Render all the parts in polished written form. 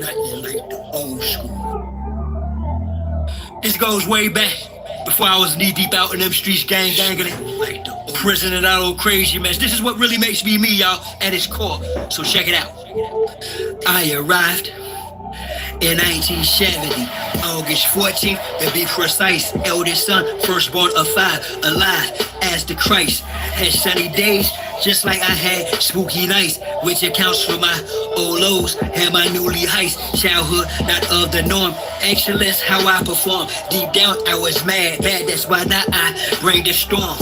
nothing like the old school. This goes way back, before I was knee deep out in them streets gang-gangling. Like the prison and that old crazy mess. This is what really makes me me, y'all, at its core. So check it out. I arrived in 1970, August 14th, to be precise. Eldest son, firstborn of 5, alive as the Christ. Had sunny days, just like I had spooky nights, which accounts for my old lows and my newly heights. Childhood, not of the norm. Excellence, how I perform. Deep down, I was mad, that's why now I bring the storm.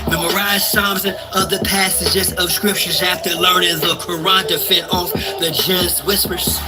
Memorize Psalms and other passages of scriptures after learning the Quran to fend off the jinns' whispers.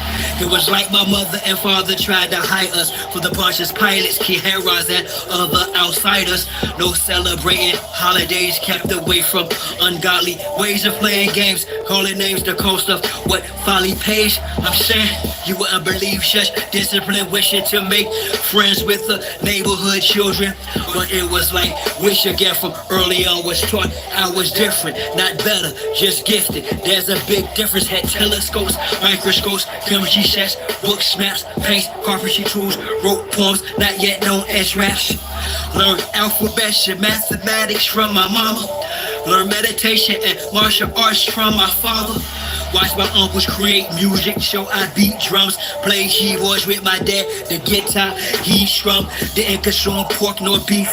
It was like my mother and father tried to hide us for the Pontius Pilates, Kiheras, and other outsiders. No celebrating holidays, kept away from ungodly ways of playing games, calling names the cost of what folly pays. I'm saying you wouldn't believe such discipline, wishing to make friends with the neighborhood children. But it was like wish again from early on was taught I was different, not better, just gifted. There's a big difference. Had telescopes, microscopes, chemistry sets, books, maps, paints, carpentry tools, wrote poems not yet known as raps. Learned alphabets and mathematics from my mama. Learned meditation and martial arts from my father. Watched my uncles create music, so I beat drums. Played keyboards with my dad, the guitar he strummed. Didn't consume pork nor beef.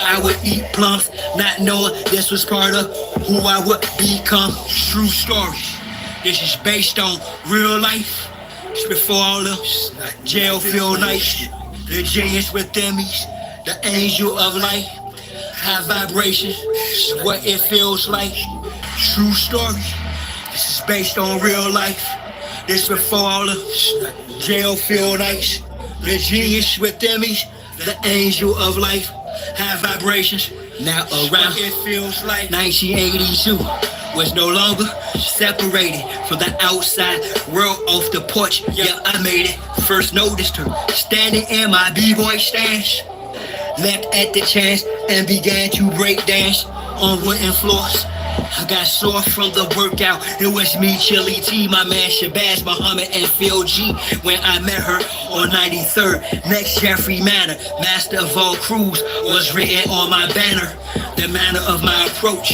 I would eat plums, not knowing this was part of who I would become. True story. This is based on real life. It's before all the jail feel nice. The genius within me, the angel of light. High vibrations, is what it feels like. True story. This is based on real life. This before all the jail feel nice. The genius within me, the angel of life. High vibrations, now around it feels like 1982 was no longer separated from the outside world off the porch. Yeah, I made it. First noticed her standing in my b-boy stance. Leapt at the chance and began to break dance on wooden floors. I got sore from the workout. It was me, Chili T, my man Shabazz Muhammad, and Phil G. When I met her on 93rd, next Jeffrey Manor, master of all crews, was written on my banner. The manner of my approach.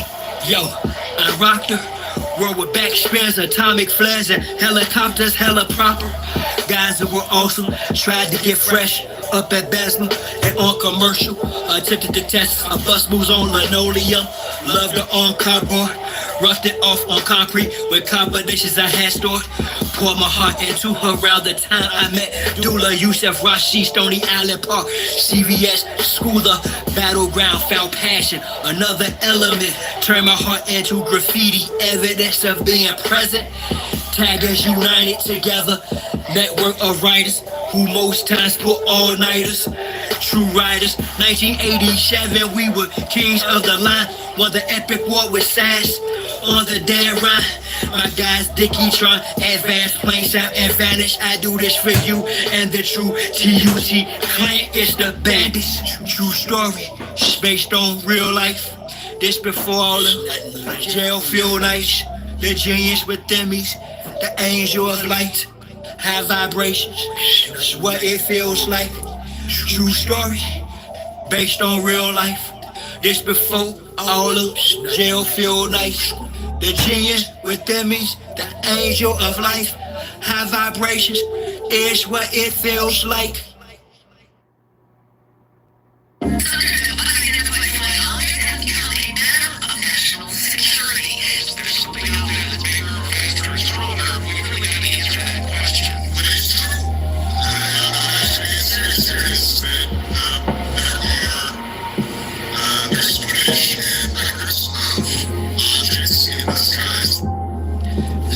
Yo, I rocked her. World with backspins, atomic flares, and helicopters, hella proper. Guys that were awesome, tried to get fresh. Up at Basma and on commercial, attempted to test a bus moves on linoleum. Loved her on cardboard, roughed it off on concrete with combinations I had stored. Poured my heart into her around the time I met Dula, Yusef, Rashi, Stony Island Park, CVS, School, the battleground, found passion. Another element turned my heart into graffiti, evidence of being present. Taggers united together, network of writers who most times put all-nighters. True riders, 1987, we were kings of the line. Won the epic war with Sass on the damn rhyme. My guys, Dickie, Tron, Advanced, Plain Sound, and Vanish. I do this for you and the true TUT clan is the bandits. True story, based on real life. This before all the jail feel nice. The genius within me, the angel of light. High vibrations, that's what it feels like. True story, based on real life. This before all of jail feel nice. The genius within me, the angel of life. High vibrations is what it feels like.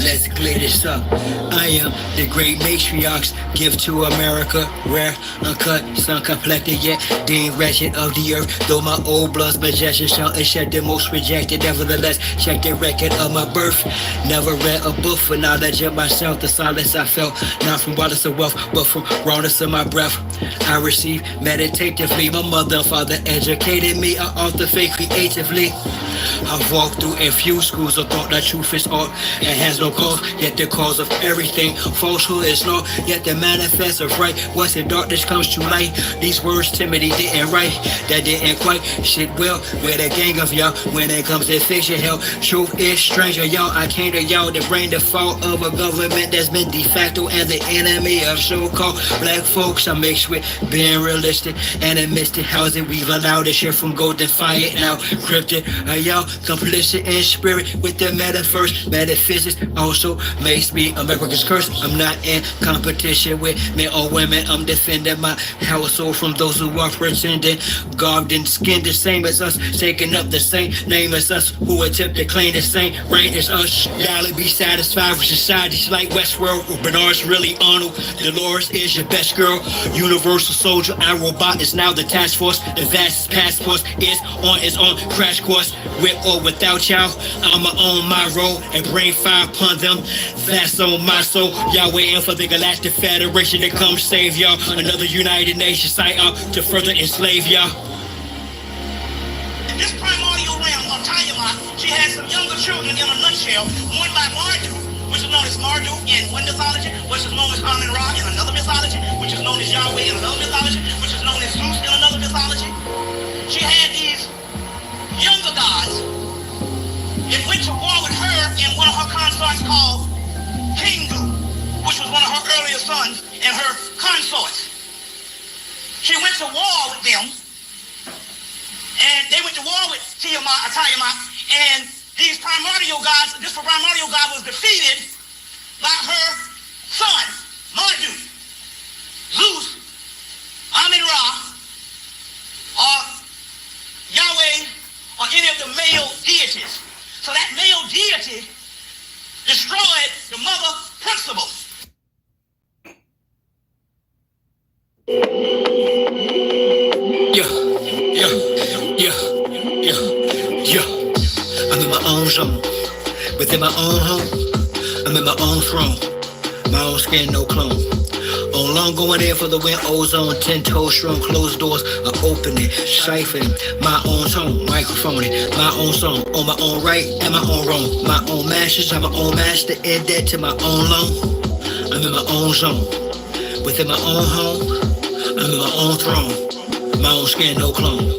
Let's clear this up. I am the great matriarchs, give to America, rare, uncut, sun-complected, yet deemed wretched of the earth. Though my old blood's majestic, shall shed the most rejected. Nevertheless, check the record of my birth. Never read a book for knowledge of myself. The silence I felt, not from wildness of wealth, but from rawness of my breath. I received meditatively. My mother and father educated me. I author faith creatively. I've walked through a few schools of thought that truth is art and has no cause, yet the cause of everything. Falsehood is law, yet the manifest of right. What's in darkness comes to light. These words Timothy didn't write, that didn't quite sit well with a gang of y'all. When it comes to fiction, hell, truth is stranger, y'all. I came to y'all to bring the fault of a government that's been de facto and the enemy of so-called black folks. I mixed with being realistic and amidst it. How's it we've allowed this shit from go defiant now cryptic? Are y'all complicit in spirit with the metaverse? Metaphysics also makes me America's curse. I'm not in competition with men or women. I'm defending my household from those who are pretending, garbed and skinned the same as us, taking up the same name as us, who attempt to claim the same reign as us. Y'all be satisfied with societies like Westworld, where Bernard's really Arnold. Dolores is your best girl, universal soldier. Our robot is now the task force. Advanced passports is on its own crash course. With or without y'all, I'ma own my role and bring fire upon them. That's on my soul. Y'all waiting for the Galactic Federation to come save y'all. Another United Nations site out to further enslave y'all. In this primordial realm of Tiamat, she had some younger children in a nutshell, one by Marduk, which is known as Marduk in one mythology, which is known as Amun-Ra in another mythology, which is known as Yahweh in another mythology, which is known as Zeus in another mythology. She had these younger gods that went to war with her and one of her consorts called Kingu, which was one of her earlier sons and her consorts. She went to war with them, and they went to war with Tiamat, and these primordial gods, this primordial god was defeated by her son, Marduk, Zeus, Amun-Ra, or Yahweh, or any of the male deities. So that male deity destroyed the mother principle. I'm in my own zone, within my own home. I'm in my own throne, my own skin, no clone. On long going in for the wind, ozone, 10 toes strong, closed doors are opening, siphoning my own tone, microphoning my own song, on my own right and my own wrong. My own masters, I'm my own master, in debt to my own loan. I'm in my own zone, within my own home. I'm in my own throne, my own skin, no clone.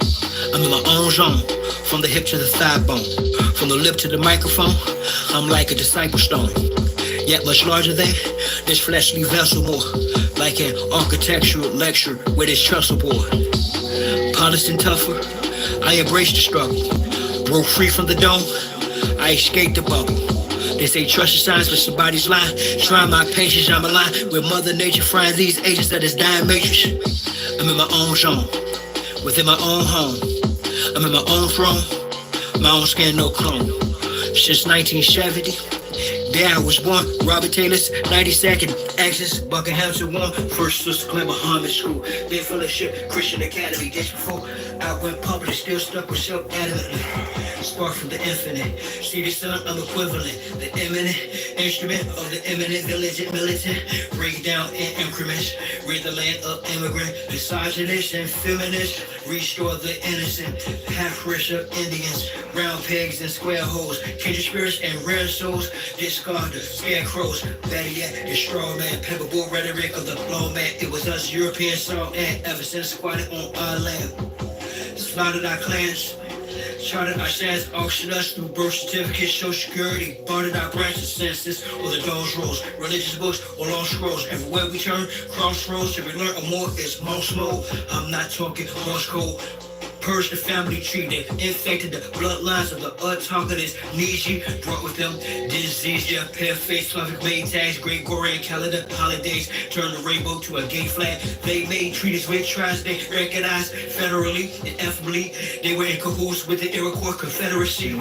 I'm in my own zone, from the hip to the thigh bone, from the lip to the microphone. I'm like a disciple stone, yet much larger than this fleshly vessel, more like an architectural lecture with its trestle board. Polished and tougher, I embraced the struggle. Broke free from the dome, I escaped the bubble. They say trust your signs, but somebody's lying. Try my patience, I'm aligned with Mother Nature, frying these agents of this dying matrix. I'm in my own zone, within my own home. I'm in my own throne, my own skin, no clone. Since 1970, there I was born. Robert Taylor's 92nd Axis, Buckingham to one. First Sister Claire Muhammad School, then Fellowship Christian Academy. Just before I went public, still stuck with self adamantly. Spark from the infinite, see the sun, I'm equivalent. The imminent instrument of the imminent village and militant. Break down in increments, rid the land of immigrant, misogynist and feminist. Restore the innocent, half-rich of Indians, round pegs and square holes, kindred spirits and rare souls. Discard the scarecrows, better yet, the straw man, pebble rhetoric of the blow man. It was us Europeans saw and ever since squatted on our land. Slaughtered our clans, charted our sands, auctioned us through birth certificates, social security, bartered our branches, census, or the doll's rolls, religious books, or long scrolls. Everywhere we turn, crossroads, till we learn more is most mode. I'm not talking Morse code. Purge the family tree that infected the bloodlines of the autochthonous Nietzsche. Brought with them disease, yeah, pale-faced, Slavic made tags, Gregorian calendar holidays. Turned the rainbow to a gay flag. They made treaties with tribes they recognized federally and ineffably. They were in cahoots with the Iroquois Confederacy.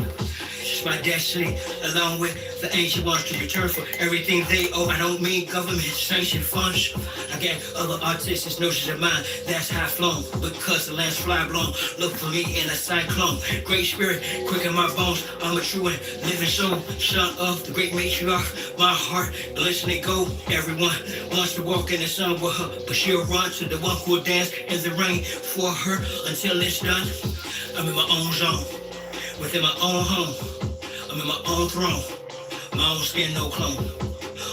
It's my destiny, along with the ancient ones, to return for everything they owe. I don't mean government-sanctioned funds. I got other artistic notions of mine that's high-flown, because the land's fly-blown. Look for me in a cyclone. Great spirit, quick in my bones. I'm a true and living soul, son of the great matriarch. My heart, glistening gold. Everyone wants to walk in the sun with her, but she'll run to the one who'll dance in the rain for her until it's done. I'm in my own zone, Within my own home, I'm in my own throne. My own skin, no clone.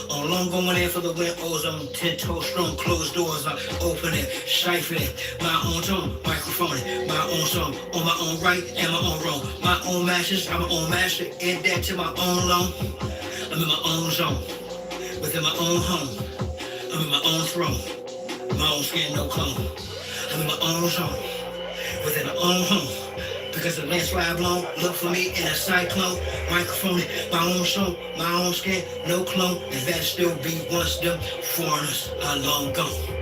On long going in for the win, ozone, 10 toes strong, closed doors, I open it, stifle it. My own tone, microphone it, my own song, on my own right and my own wrong. My own masters, I'm my own master, in debt to my own loan. I'm in my own zone, within my own home. I'm in my own throne, my own skin, no clone. I'm in my own zone, within my own home. Because the landslide blown, look for me in a cyclone. Microphone, my own song, my own skin, no clone. And that still be once them foreigners are long gone.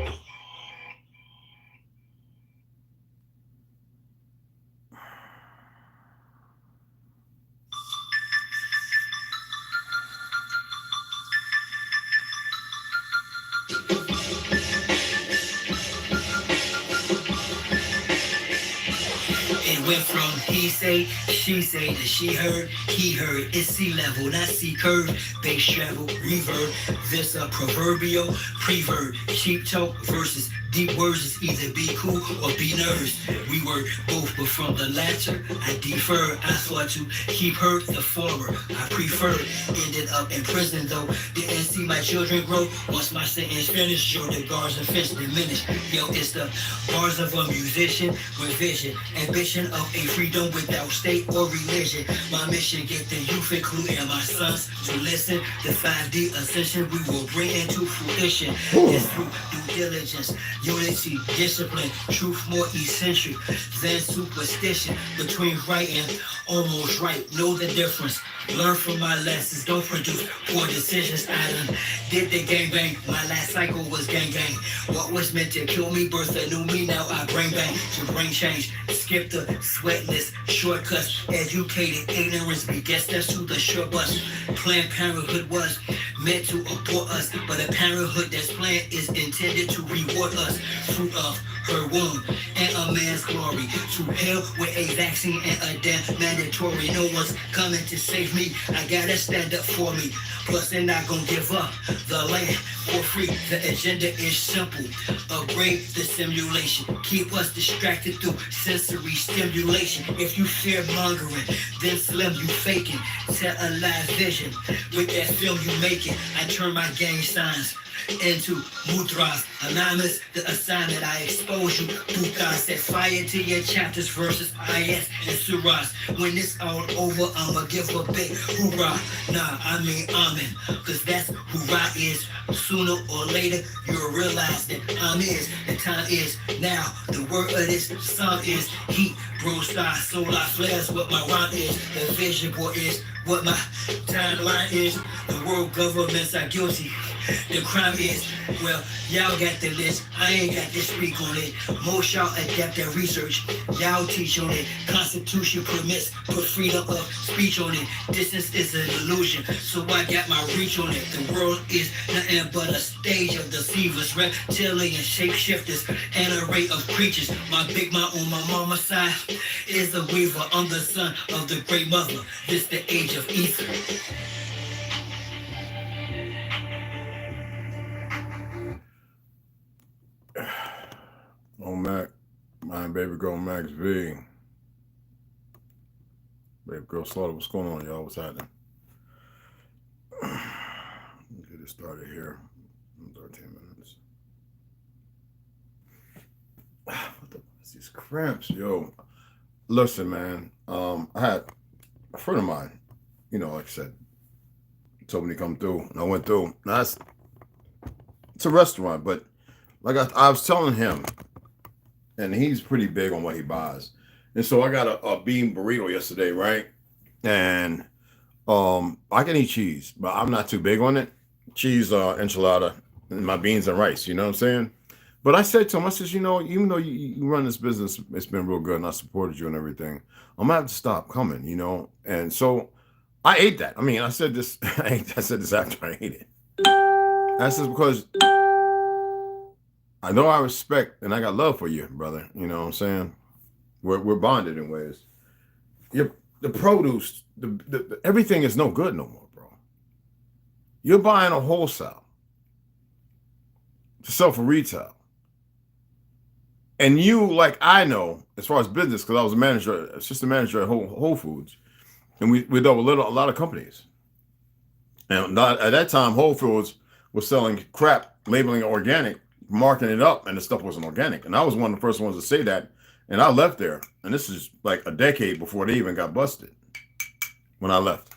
Went from he say, she say, to she heard, he heard. It's sea level, not sea curve. Bass travel, reverb. This a proverbial preverb. Cheap talk versus deep words is either be cool or be nervous. We were both, but from the latter, I defer. I sought to keep her the former. I prefer. Ended up in prison though. Didn't see my children grow. Once my sentence finished, yo, the guards and fence diminished. Yo, it's the bars of a musician with vision, ambition of a freedom without state or religion. My mission, get the youth, including my sons, to listen. The 5D ascension we will bring into fruition. It's through due diligence, unity, discipline, truth more essential than superstition. Between right and almost right, know the difference. Learn from my lessons, don't produce poor decisions. I done did the gang bang, my last cycle was gang gang. What was meant to kill me, birth a new me, now I bring bang to bring change. Skip the sweatless shortcuts, educated ignorance begets us to the short bus. Planned Parenthood was meant to abort us, but a parenthood that's planned is intended to reward us. Fruit of her womb and a man's glory. To hell with a vaccine and a death mandatory. No one's coming to save me, I gotta stand up for me. Plus they're not gonna give up the land for free. The agenda is simple, upgrade the simulation. Keep us distracted through sensory stimulation. If you fear mongering, then slim you faking. Tell a live vision, with that film you making. I turn my gang signs into mudras. Anonymous, the assignment I expose you. Buddha set fire to your chapters, verses, ayats, and surahs. When it's all over, I'ma give a big hoorah. Nah, I mean amen, cause that's who I is. Sooner or later, you'll realize that I'm is. The time is now. The word of this song is heat. Bro star, solar flares, what my rhyme is. The vision board is what my timeline is. The world governments are guilty. The crime is, well, y'all got the list. I ain't got to speak on it. Most y'all adapt and research. Y'all teach on it. Constitution permits, put freedom of speech on it. Distance is an illusion, so I got my reach on it. The world is nothing but a stage of deceivers, reptilian shapeshifters, and an array of creatures. My big mom on my mama's side is a weaver. I'm the son of the great mother. This the age of ether. On Mac, my baby girl Max V. Baby girl Slaughter, what's going on, y'all? What's happening? Let's get it started here. 13 minutes. What the fuck is these cramps, yo? Listen, man. I had a friend of mine, you know, like I said, told me to come through, and I went through. Now it's a restaurant, but like I was telling him, and he's pretty big on what he buys. And so I got a bean burrito yesterday, right? And I can eat cheese, but I'm not too big on it. Cheese, enchilada, and my beans and rice, you know what I'm saying? But I said to him, I said, you know, even though you run this business, it's been real good, and I supported you and everything, I'm gonna have to stop coming, you know? And so I ate that. I mean, I said this, I said this after I ate it. I said, because I know I respect and I got love for you, brother. You know what I'm saying? We're bonded in ways. The produce, the everything is no good no more, bro. You're buying a wholesale to sell for retail. And you, like I know, as far as business, because I was a manager, assistant manager at Whole Foods, and we dealt with a lot of companies. And not, at that time, Whole Foods was selling crap, labeling it organic, marking it up, and the stuff wasn't organic. And I was one of the first ones to say that. And I left there, and this is like a decade before they even got busted when I left.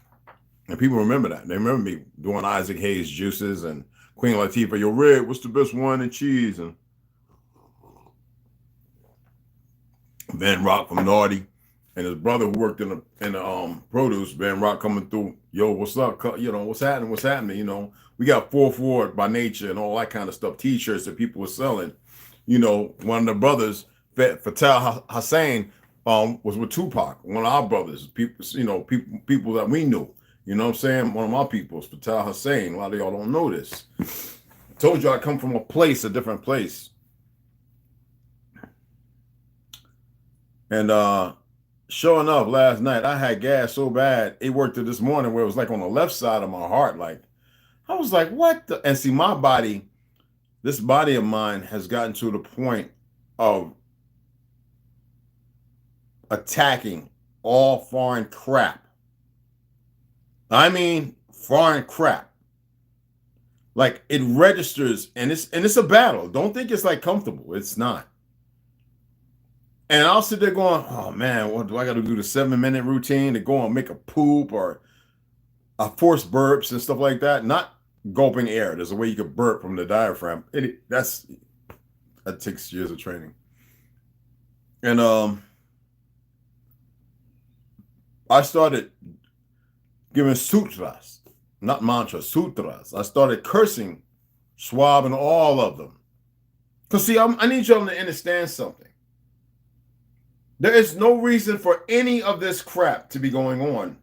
And people remember that. They remember me doing Isaac Hayes juices and Queen Latifah, yo, Red, what's the best wine and cheese? And Van Rock from Naughty and his brother who worked in the produce, Van Rock coming through, yo, what's up? You know, what's happening? You know, we got 4th Ward by nature and all that kind of stuff, t-shirts that people were selling. You know, one of the brothers, Fatah Hussein, was with Tupac, one of our brothers, people, you know, people that we knew. You know what I'm saying? One of my peoples, Fatah Hussein. A lot of y'all don't know this. I told you I come from a different place. And sure enough, last night I had gas so bad, it worked it this morning where it was like on the left side of my heart. Like, I was like, what the? And see, my body, this body of mine has gotten to the point of attacking all foreign crap. I mean, foreign crap. Like, it registers, and it's a battle. Don't think it's like comfortable. It's not. And I'll sit there going, oh man, what do I got to do? The 7-minute routine to go and make a poop or a forced burps and stuff like that. Not gulping air. There's a way you can burp from the diaphragm. That takes years of training. And I started giving sutras, not mantras, sutras. I started cursing, swabbing all of them. Because see, I need y'all to understand something. There is no reason for any of this crap to be going on.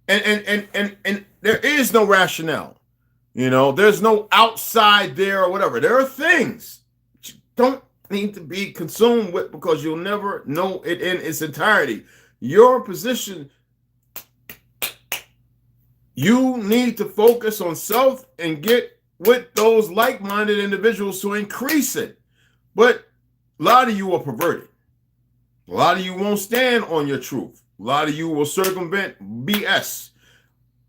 And there is no rationale. You know, there's no outside there or whatever. There are things that you don't need to be consumed with because you'll never know it in its entirety. Your position, you need to focus on self and get with those like-minded individuals to increase it. But a lot of you are perverted. A lot of you won't stand on your truth. A lot of you will circumvent BS.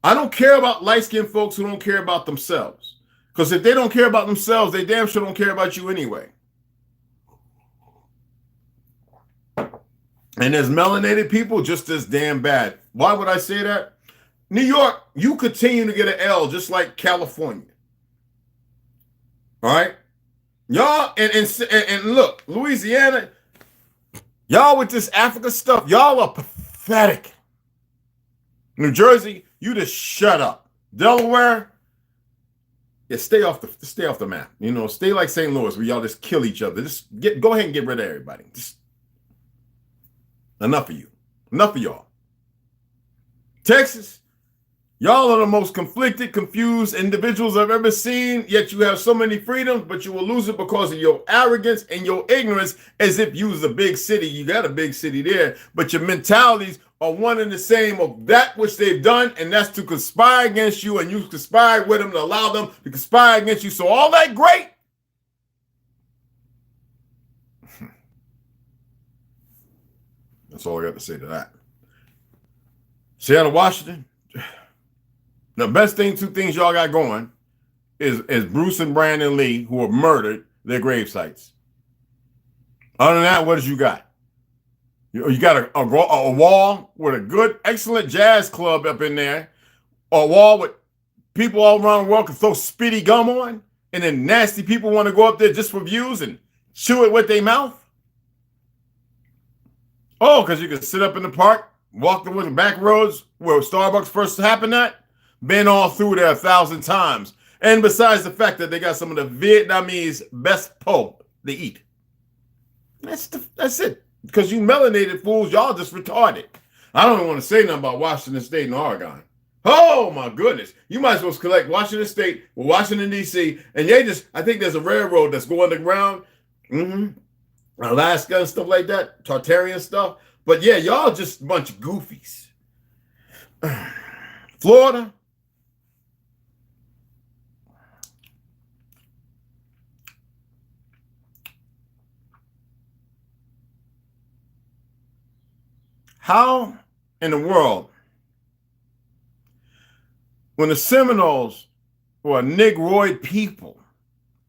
I don't care about light-skinned folks who don't care about themselves. Because if they don't care about themselves, they damn sure don't care about you anyway. And there's melanated people just as damn bad. Why would I say that? New York, you continue to get an L just like California. All right? Y'all, and look, Louisiana, y'all with this Africa stuff, y'all are pathetic. New Jersey, you just shut up. Delaware, yeah, stay off the map. You know, stay like St. Louis where y'all just kill each other. Just go ahead and get rid of everybody. Just enough of you. Enough of y'all. Texas, y'all are the most conflicted, confused individuals I've ever seen, yet you have so many freedoms, but you will lose it because of your arrogance and your ignorance, as if you was a big city. You got a big city there, but your mentalities are one and the same of that which they've done, and that's to conspire against you, and you conspire with them to allow them to conspire against you. So all that great. That's all I got to say to that. Seattle, Washington. The best thing, 2 things y'all got going is Bruce and Brandon Lee, who have murdered their grave sites. Other than that, what did you got? You got a wall with a good, excellent jazz club up in there. A wall with people all around the world can throw spitty gum on. And then nasty people want to go up there just for views and chew it with their mouth. Oh, because you can sit up in the park, walk the back roads where Starbucks first happened at. Been all through there 1,000 times. And besides the fact that they got some of the Vietnamese best po to eat. That's it. Because you melanated fools, y'all just retarded. I don't even want to say nothing about Washington State and Oregon. Oh my goodness. You might as well collect Washington State with Washington, D.C. And I think there's a railroad that's going underground. Alaska and stuff like that. Tartarian stuff. But yeah, y'all just a bunch of goofies. Florida. How in the world, when the Seminoles were a Negroid people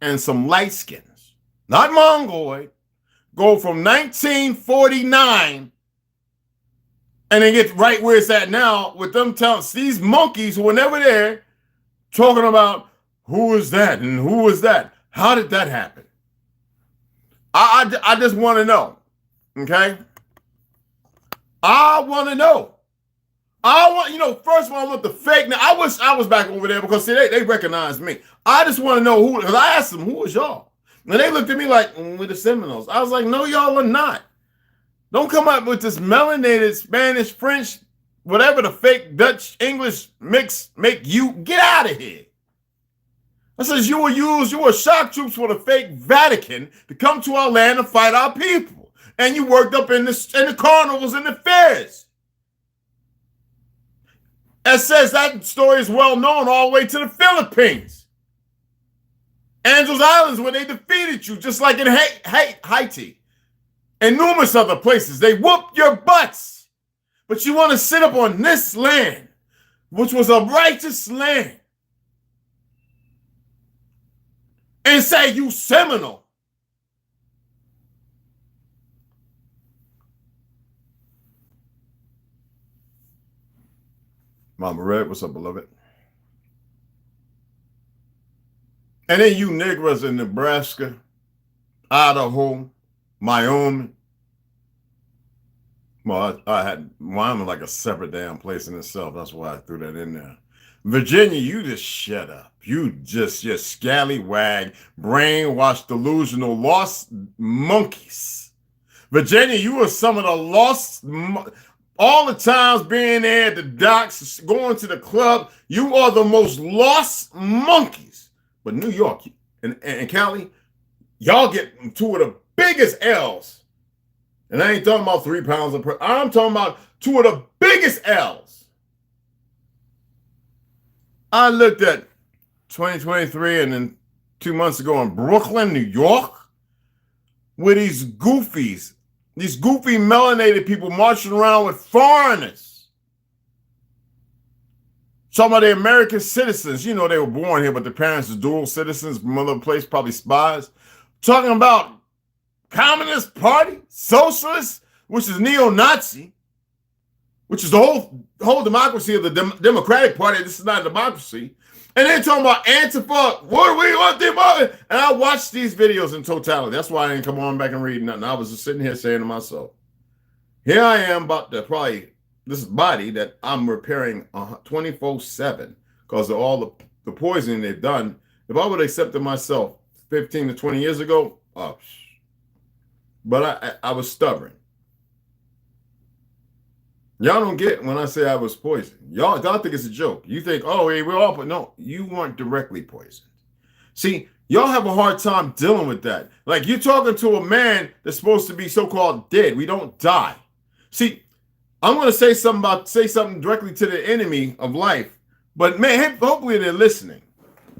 and some light skins, not Mongoloid, go from 1949 and they get right where it's at now with them telling these monkeys who were never there talking about who is that and who is that? How did that happen? I just want to know, okay? I want to know. First of all, I want the fake. Now, I wish I was back over there because see, they recognized me. I just want to know who, because I asked them, who was y'all? And they looked at me like, we're the Seminoles. I was like, no, y'all are not. Don't come up with this melanated Spanish, French, whatever the fake Dutch, English mix make you. Get out of here. I says, you were shock troops for the fake Vatican to come to our land and fight our people. And you worked up in the carnivals and the fairs. It says that story is well known all the way to the Philippines. Angels Islands, where they defeated you, just like in Haiti and numerous other places. They whooped your butts. But you want to sit up on this land, which was a righteous land, and say you Seminole. Mama Red, what's up, beloved? And then you Negroes in Nebraska, Idaho, Wyoming. Well, I had Wyoming like a separate damn place in itself. That's why I threw that in there. Virginia, you just shut up. You just scallywag, brainwashed, delusional, lost monkeys. Virginia, you were some of the lost, all the times being there at the docks, going to the club. You are the most lost monkeys. But New York and Cali, y'all get two of the biggest L's. And I ain't talking about 3 pounds of pressure. I'm talking about two of the biggest L's. I looked at 2023 and then 2 months ago in Brooklyn, New York, with these goofies, these goofy melanated people marching around with foreigners. Some of the American citizens, you know, they were born here, but their parents are dual citizens from another place, probably spies, talking about Communist Party, Socialist, which is neo-Nazi, which is the whole democracy of the Democratic Party. This is not a democracy. And they're talking about Antifa. What do we want them about? And I watched these videos in totality. That's why I didn't come on back and read nothing. I was just sitting here saying to myself, here I am about to probably this body that I'm repairing 24/7 because of all the poisoning they've done. If I would have accepted myself 15 to 20 years ago, but I was stubborn. Y'all don't get when I say I was poisoned. Y'all think it's a joke. You think, oh, hey, we're all, but no, you weren't directly poisoned. See, y'all have a hard time dealing with that. Like you're talking to a man that's supposed to be so-called dead. We don't die. See, I'm going to say something directly to the enemy of life. But man, hopefully they're listening.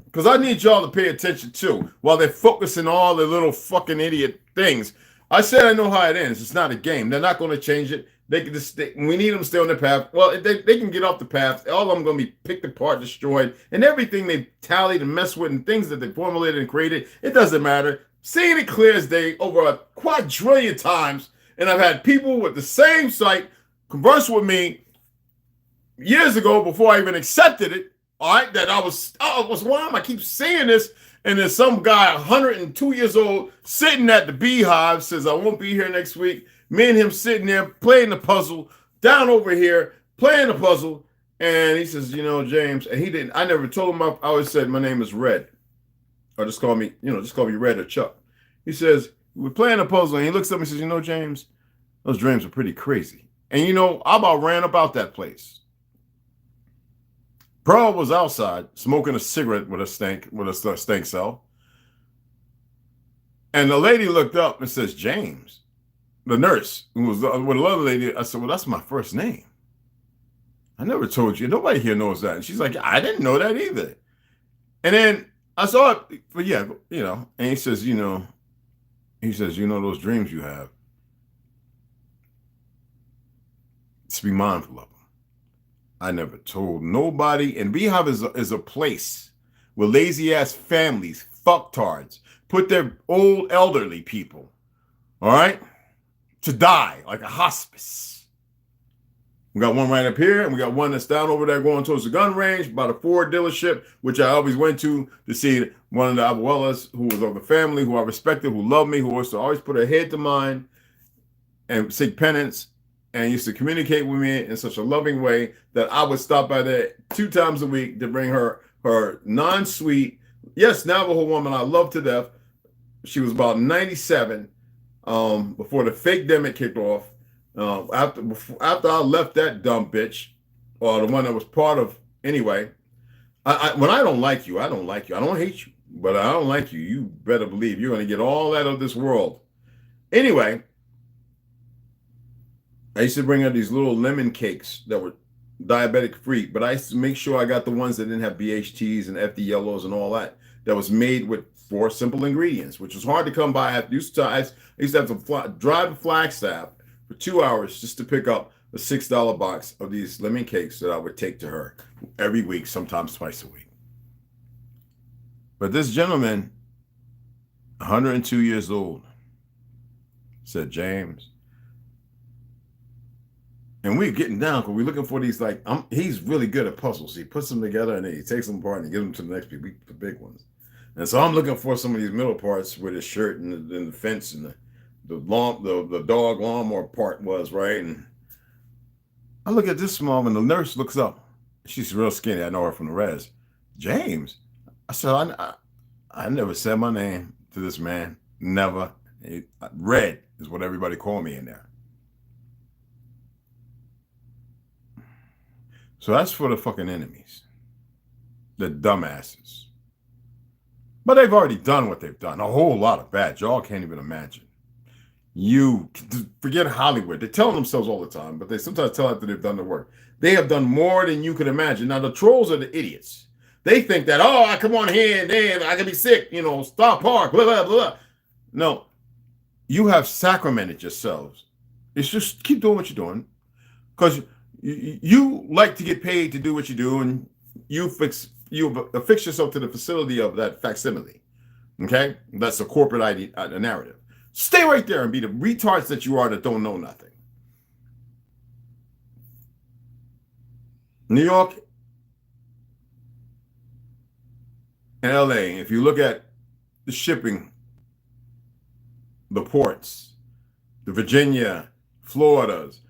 Because I need y'all to pay attention too, while they're focusing on all the little fucking idiot things. I said I know how it ends. It's not a game. They're not going to change it. They can just stay. We need them to stay on the path. Well, they can get off the path. All of them going to be picked apart, destroyed, and everything they've tallied and messed with and things that they formulated and created, it doesn't matter. Seeing it clear as day over a quadrillion times, and I've had people with the same site converse with me years ago before I even accepted it. All right, that I was why am I keep seeing this? And there's some guy, 102 years old, sitting at the Beehive, says, I won't be here next week. Me and him sitting there playing the puzzle, down over here, playing the puzzle. And he says, you know, James, and he didn't, I never told him, I always said, my name is Red. Or just call me Red or Chuck. He says, we're playing the puzzle. And he looks at me and says, you know, James, those dreams are pretty crazy. And, you know, I about ran about that place. Pearl was outside smoking a cigarette with a stank cell. And the lady looked up and says, James, the nurse, who was with another lady. I said, well, that's my first name. I never told you. Nobody here knows that. And she's like, I didn't know that either. And then I saw it, but yeah, you know, and he says, you know, those dreams you have. Just be mindful of them. I never told nobody. And Beehive is a place where lazy ass families, fucktards, put their old elderly people, all right, to die like a hospice. We got one right up here, and we got one that's down over there going towards the gun range, by the Ford dealership, which I always went to see one of the abuelas who was of the family, who I respected, who loved me, who was to always put her head to mine and seek penance, and used to communicate with me in such a loving way that I would stop by there 2 times a week to bring her non-sweet, yes, Navajo woman I love to death. She was about 97 before the fake demic kicked off. After I left that dumb bitch, or the one that was part of, anyway, when I don't like you, I don't like you. I don't hate you, but I don't like you. You better believe you're going to get all that of this world. Anyway, I used to bring her these little lemon cakes that were diabetic free, but I used to make sure I got the ones that didn't have BHTs and FD yellows and all that was made with 4 simple ingredients, which was hard to come by. I used to have to drive to Flagstaff for 2 hours just to pick up a $6 box of these lemon cakes that I would take to her every week, sometimes twice a week. But this gentleman, 102 years old, said, James, and we're getting down because we're looking for these, like, he's really good at puzzles. He puts them together and then he takes them apart and he gives them to the next people, the big ones. And so I'm looking for some of these middle parts where the shirt and the fence and the dog lawnmower part was, right? And I look at this mom, and the nurse looks up. She's real skinny. I know her from the res. James. I said, I never said my name to this man. Never. Red is what everybody called me in there. So that's for the fucking enemies. The dumbasses. But they've already done what they've done. A whole lot of bad. Y'all can't even imagine. You forget Hollywood. They tell themselves all the time, but they sometimes tell after they've done the work. They have done more than you can imagine. Now, the trolls are the idiots. They think that, oh, I come on here and then I can be sick, stop park, blah, blah, blah. No, you have sacramented yourselves. It's just keep doing what you're doing because you like to get paid to do what you do, and you affix yourself to the facility of that facsimile. Okay? That's a corporate narrative. Stay right there and be the retards that you are that don't know nothing. New York and LA, if you look at the shipping, the ports, the Virginia, Florida's,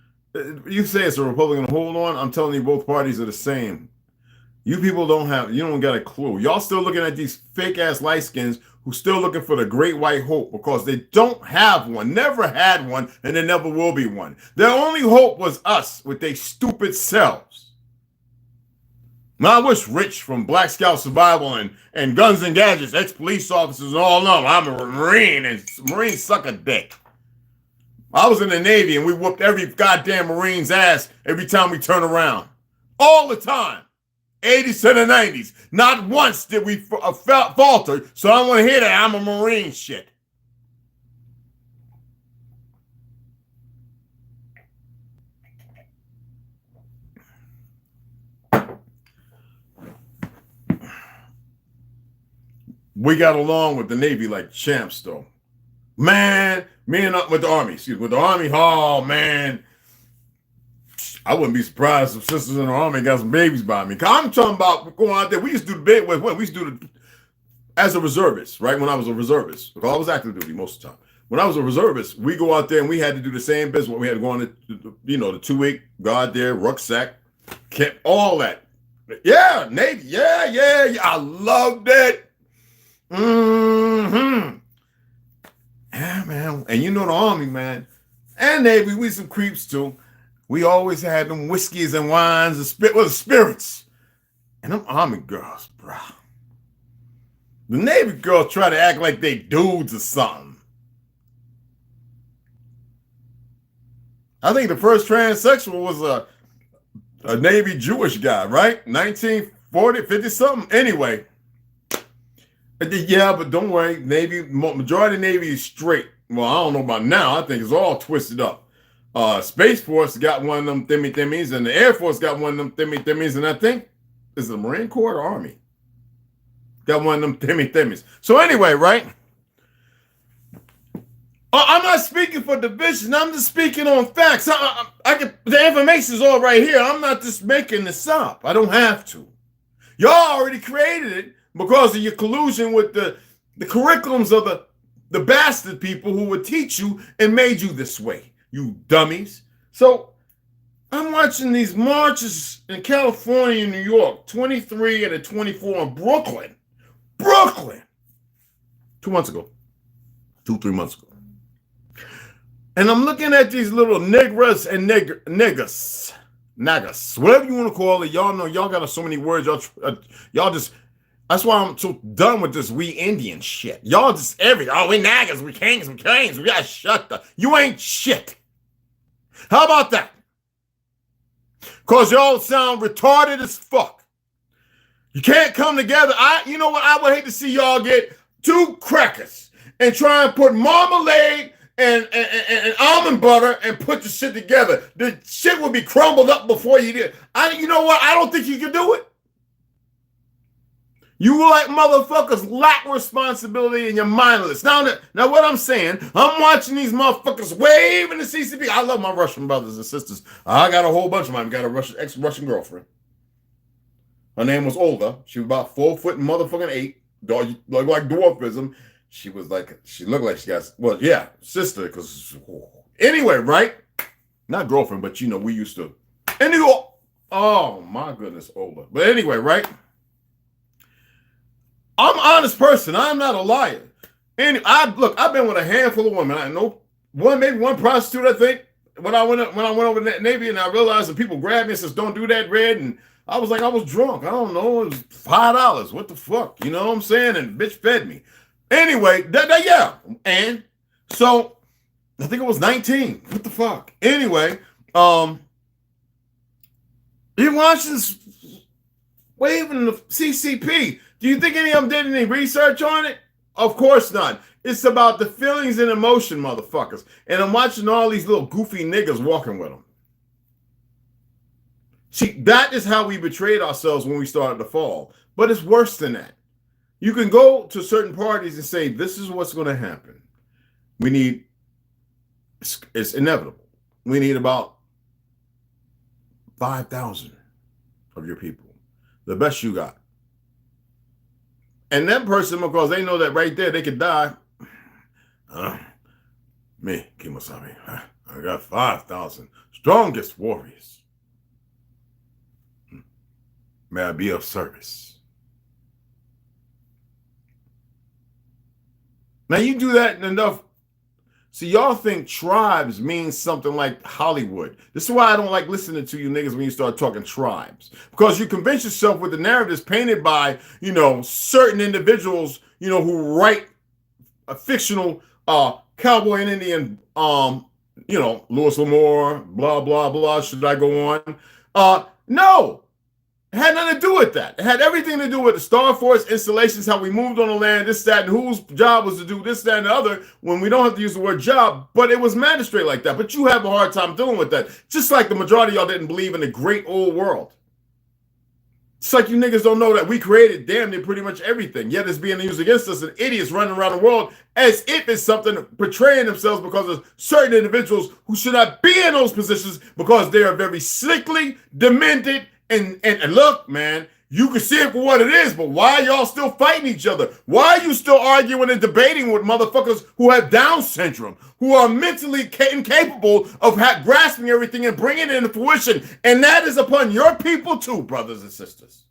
you say it's a Republican hold on, I'm telling you both parties are the same. You people you don't got a clue. Y'all still looking at these fake ass light skins who still looking for the great white hope because they don't have one, never had one, and there never will be one. Their only hope was us with their stupid selves. Now, I wish Rich from Black Scout Survival and Guns and Gadgets, ex-police officers and all know I'm a Marine and Marines suck a dick. I was in the Navy and we whooped every goddamn Marine's ass every time we turn around. All the time. 80s to the 90s. Not once did we falter, so I don't want to hear that I'm a Marine shit. We got along with the Navy like champs, though. Man, me and with the Army, with the Army, oh, man. I wouldn't be surprised if sisters in the Army got some babies by me. Cause I'm talking about going out there. We used to do the bit with what we used to do as a reservist, right? When I was a reservist, because I was active duty most of the time. When I was a reservist, we go out there and we had to do the same business. We had to go on the 2-week, go out there, rucksack, kept all that. Yeah, Navy, yeah. I loved it. Yeah, man. And the Army, man, and Navy, we some creeps too. We always had them whiskeys and wines and spirits. And them Army girls, bro. The Navy girls try to act like they dudes or something. I think the first transsexual was a Navy Jewish guy, right? 1940, 50 something. Anyway. Yeah, but don't worry. Navy, majority of the Navy is straight. Well, I don't know about now. I think it's all twisted up. Space Force got one of them thimmies, and the Air Force got one of them thimmies, and I think is the Marine Corps or Army got one of them thimmies. So anyway, right? I'm not speaking for division. I'm just speaking on facts. The information is all right here. I'm not just making this up. I don't have to. Y'all already created it because of your collusion with the curriculums of the bastard people who would teach you and made you this way, you dummies. So I'm watching these marches in California and New York, 23 and a 24 in Brooklyn. 2 months ago. 3 months ago. And I'm looking at these little niggas and niggas, whatever you want to call it. Y'all know y'all got so many words. Y'all just, that's why I'm so done with this we Indian shit. Y'all just we naggers, we kings, we got shut up. You ain't shit. How about that? Because y'all sound retarded as fuck. You can't come together. You know what? I would hate to see y'all get 2 crackers and try and put marmalade and almond butter and put the shit together. The shit would be crumbled up before you did. You know what? I don't think you can do it. You like motherfuckers lack responsibility and you're mindless. Now what I'm saying, I'm watching these motherfuckers waving the CCP. I love my Russian brothers and sisters. I got a whole bunch of them. I got a ex-Russian girlfriend. Her name was Olga. She was about 4 foot and motherfucking 8. Like dwarfism. She looked like she got, well, yeah, sister, because, anyway, right? Not girlfriend, but, we used to, oh, my goodness, Olga. But anyway, right? I'm an honest person. I'm not a liar. And I've been with a handful of women. I know maybe one prostitute, I think, when I went over the Navy, and I realized that people grabbed me and says, don't do that, Red, and I was drunk. I don't know. It was $5. What the fuck? You know what I'm saying? And bitch fed me. Anyway, yeah. And so I think it was 19. What the fuck? Anyway, you watch this waving the CCP. Do you think any of them did any research on it? Of course not. It's about the feelings and emotion, motherfuckers. And I'm watching all these little goofy niggas walking with them. See, that is how we betrayed ourselves when we started to fall. But it's worse than that. You can go to certain parties and say, this is what's going to happen. It's inevitable. We need about 5,000 of your people. The best you got. And that person, because they know that right there, they could die. Me, Kimosabe, I got 5,000 strongest warriors. May I be of service? Now you do that enough. See, y'all think tribes means something like Hollywood. This is why I don't like listening to you niggas when you start talking tribes. Because you convince yourself with the narratives painted by, certain individuals, who write a fictional cowboy and Indian, Louis L'Amour, blah, blah, blah. Should I go on? No. It had nothing to do with that. It had everything to do with the Star Force installations, how we moved on the land, this, that, and whose job was to do this, that, and the other, when we don't have to use the word job, but it was magistrate like that. But you have a hard time dealing with that. Just like the majority of y'all didn't believe in the great old world. It's like you niggas don't know that we created damn near pretty much everything, yet it's being used against us, and idiots running around the world as if it's something, portraying themselves because of certain individuals who should not be in those positions because they are very sickly, demented, and look, man, you can see it for what it is, but why are y'all still fighting each other? Why are you still arguing and debating with motherfuckers who have Down syndrome, who are mentally incapable of grasping everything and bringing it into fruition? And that is upon your people too, brothers and sisters.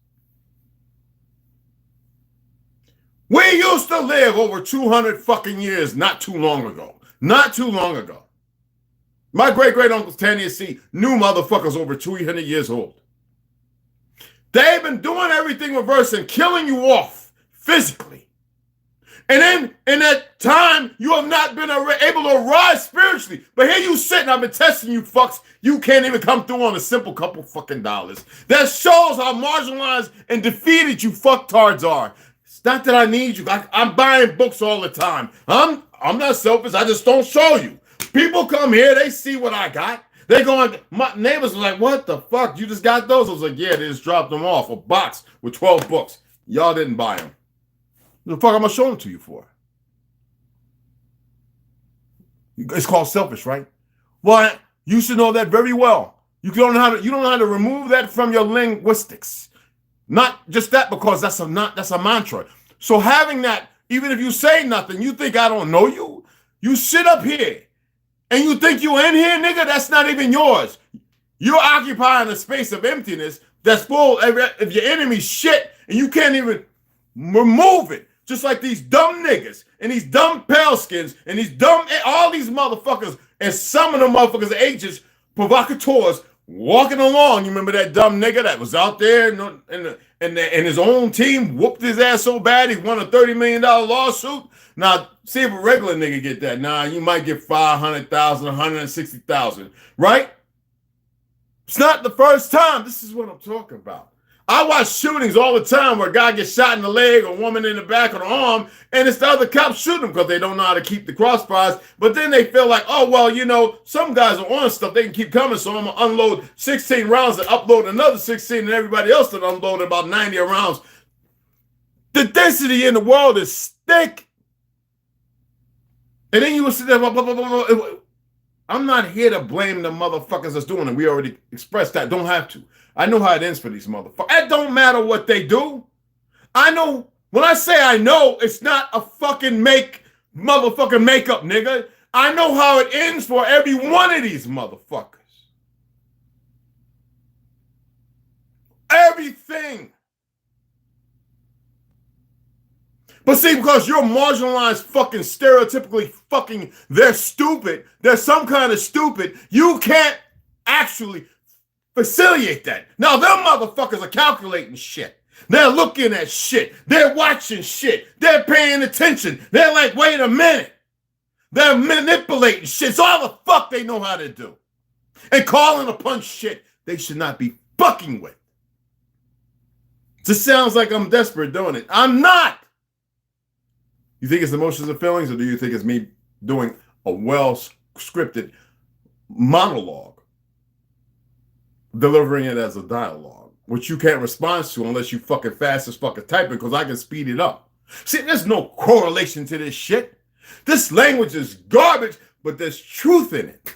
We used to live over 200 fucking years not too long ago. Not too long ago. My great-great-uncles, Tennessee, new motherfuckers over 200 years old. They've been doing everything reverse and killing you off physically. And then in that time, you have not been able to rise spiritually. But here you sit and I've been testing you fucks. You can't even come through on a simple couple fucking dollars. That shows how marginalized and defeated you fucktards are. It's not that I need you. I'm buying books all the time. I'm not selfish. I just don't show you. People come here, they see what I got. They going, my neighbors are like, what the fuck? You just got those? I was like, yeah, they just dropped them off. A box with 12 books. Y'all didn't buy them. What the fuck am I showing them to you for? It's called selfish, right? Well, you should know that very well. You don't know how to remove that from your linguistics. Not just that, because that's a mantra. So having that, even if you say nothing, you think I don't know you. You sit up here and you think you in here, nigga. That's not even yours. You're occupying a space of emptiness that's full of your enemy's shit, and you can't even remove it. Just like these dumb niggas and these dumb pale skins and these dumb, all these motherfuckers, and some of them motherfuckers are agents, provocateurs, walking along. You remember that dumb nigga that was out there and his own team whooped his ass so bad he won a $30 million lawsuit? Now, see if a regular nigga get that. Nah, you might get 500,000, 160,000, right? It's not the first time. This is what I'm talking about. I watch shootings all the time where a guy gets shot in the leg, a woman in the back or the arm, and it's the other cops shooting them because they don't know how to keep the crossfires. But then they feel like, oh, well, you know, some guys are on stuff. They can keep coming, so I'm going to unload 16 rounds and upload another 16, and everybody else that unloaded about 90 rounds. The density in the world is thick. And then you will sit there, blah, blah, blah, blah, blah. I'm not here to blame the motherfuckers that's doing it. We already expressed that. Don't have to. I know how it ends for these motherfuckers. It don't matter what they do. I know. When I say I know, it's not a fucking motherfucking makeup, nigga. I know how it ends for every one of these motherfuckers. Everything. But see, because you're marginalized, fucking stereotypically fucking, they're stupid. They're some kind of stupid. You can't actually facilitate that. Now, them motherfuckers are calculating shit. They're looking at shit. They're watching shit. They're paying attention. They're like, wait a minute. They're manipulating shit. It's all the fuck they know how to do. And calling upon shit they should not be fucking with. This sounds like I'm desperate doing it. I'm not. You think it's emotions and feelings, or do you think it's me doing a well-scripted monologue, delivering it as a dialogue, which you can't respond to unless you fucking fast as fucking typing, because I can speed it up. See, there's no correlation to this shit. This language is garbage, but there's truth in it.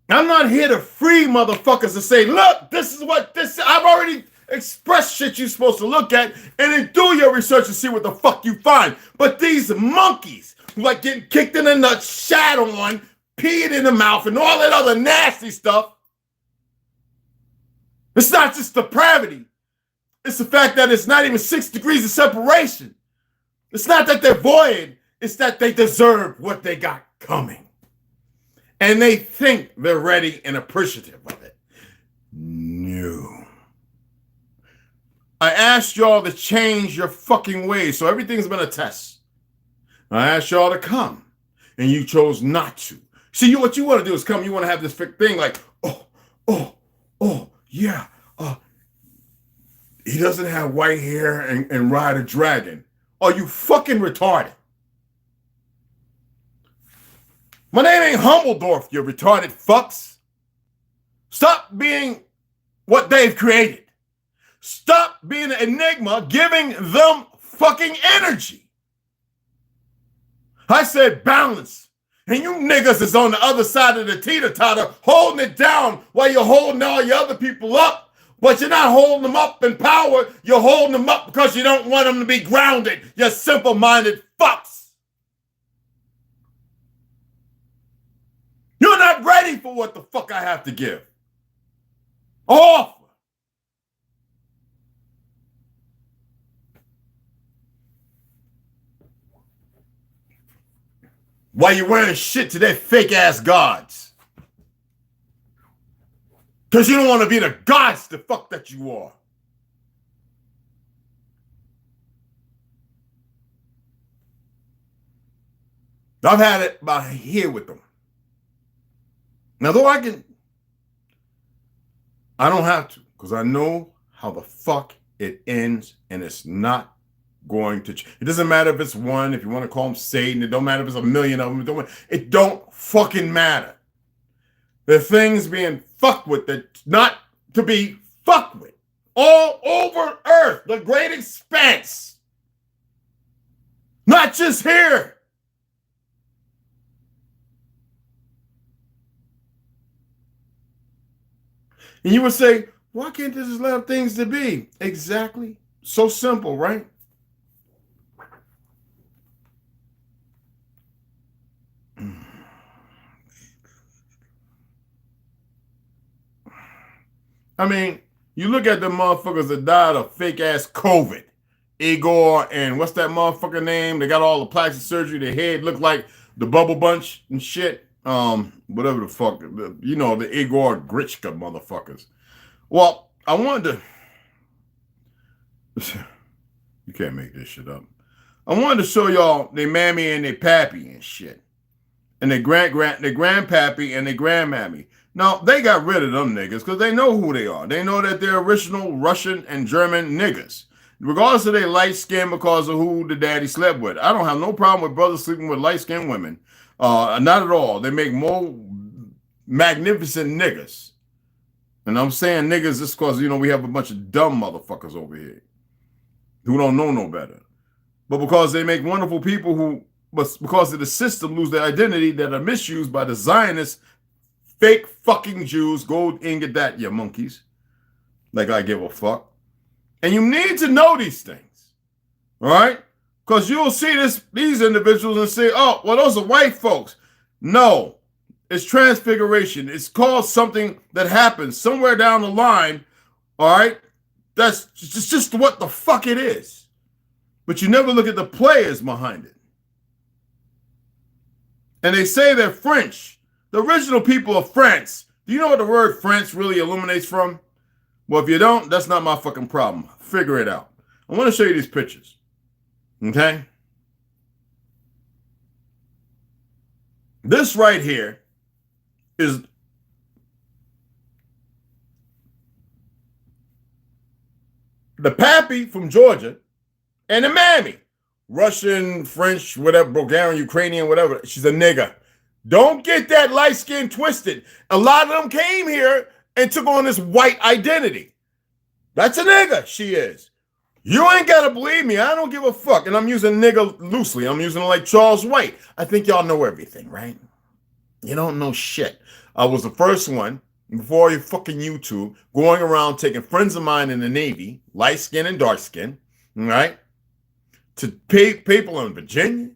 I'm not here to free motherfuckers to say, look, this is what this is. I've already expressed shit you're supposed to look at, and then do your research and see what the fuck you find. But these monkeys, like getting kicked in the nuts, shat on, peed in the mouth, and all that other nasty stuff, it's not just depravity. It's the fact that it's not even 6 degrees of separation. It's not that they're void. It's that they deserve what they got coming. And they think they're ready and appreciative of it. No. I asked y'all to change your fucking ways, so everything's been a test. I asked y'all to come, and you chose not to. See, what you want to do is come. You want to have this thing like, oh, yeah. He doesn't have white hair and ride a dragon. Are you fucking retarded? My name ain't Humbledorf, you retarded fucks. Stop being what they've created. Stop being an enigma, giving them fucking energy. I said balance. And you niggas is on the other side of the teeter-totter, holding it down while you're holding all your other people up. But you're not holding them up in power. You're holding them up because you don't want them to be grounded. You simple-minded fucks. You're not ready for what the fuck I have to give. Offer. Why you wearing shit to their fake ass gods? Because you don't want to be the gods the fuck that you are. I've had it by here with them. Now, though I don't have to, because I know how the fuck it ends, and it's not going to. It doesn't matter if it's one, if you want to call them Satan. It don't matter if it's a million of them. It don't fucking matter. The things being fucked with that not to be fucked with. All over Earth, the great expanse. Not just here. And you would say, why can't they just allow things to be? Exactly. So simple, right? I mean, you look at the motherfuckers that died of fake-ass COVID. Igor and what's that motherfucker name? They got all the plastic surgery. Their head looked like the Bubble Bunch and shit. Whatever the fuck. The Igor Gritchka motherfuckers. Well, I wanted to... You can't make this shit up. I wanted to show y'all their mammy and their pappy and shit. And their grandpappy and their grandmammy. Now, they got rid of them niggas because they know who they are. They know that they're original Russian and German niggas. Regardless of their light skin because of who the daddy slept with. I don't have no problem with brothers sleeping with light-skinned women. Not at all. They make more magnificent niggas. And I'm saying niggas just because, we have a bunch of dumb motherfuckers over here who don't know no better. But because they make wonderful people but because of the system, lose their identity that are misused by the Zionists, fake fucking Jews. Go and get that, you monkeys. Like I give a fuck. And you need to know these things. All right? Because you'll see these individuals and say, oh, well, those are white folks. No. It's transfiguration. It's called something that happens somewhere down the line. All right? That's just what the fuck it is. But you never look at the players behind it. And they say they're French. The original people of France. Do you know what the word France really illuminates from? Well, if you don't, that's not my fucking problem. Figure it out. I want to show you these pictures. Okay? This right here is the pappy from Georgia and the mammy. Russian, French, whatever, Bulgarian, Ukrainian, whatever. She's a nigga. Don't get that light skin twisted. A lot of them came here and took on this white identity. That's a nigga, she is. You ain't got to believe me. I don't give a fuck. And I'm using nigga loosely. I'm using it like Charles White. I think y'all know everything, right? You don't know shit. I was the first one, before your fucking YouTube, going around taking friends of mine in the Navy, light skin and dark skin, right? To pay people in Virginia,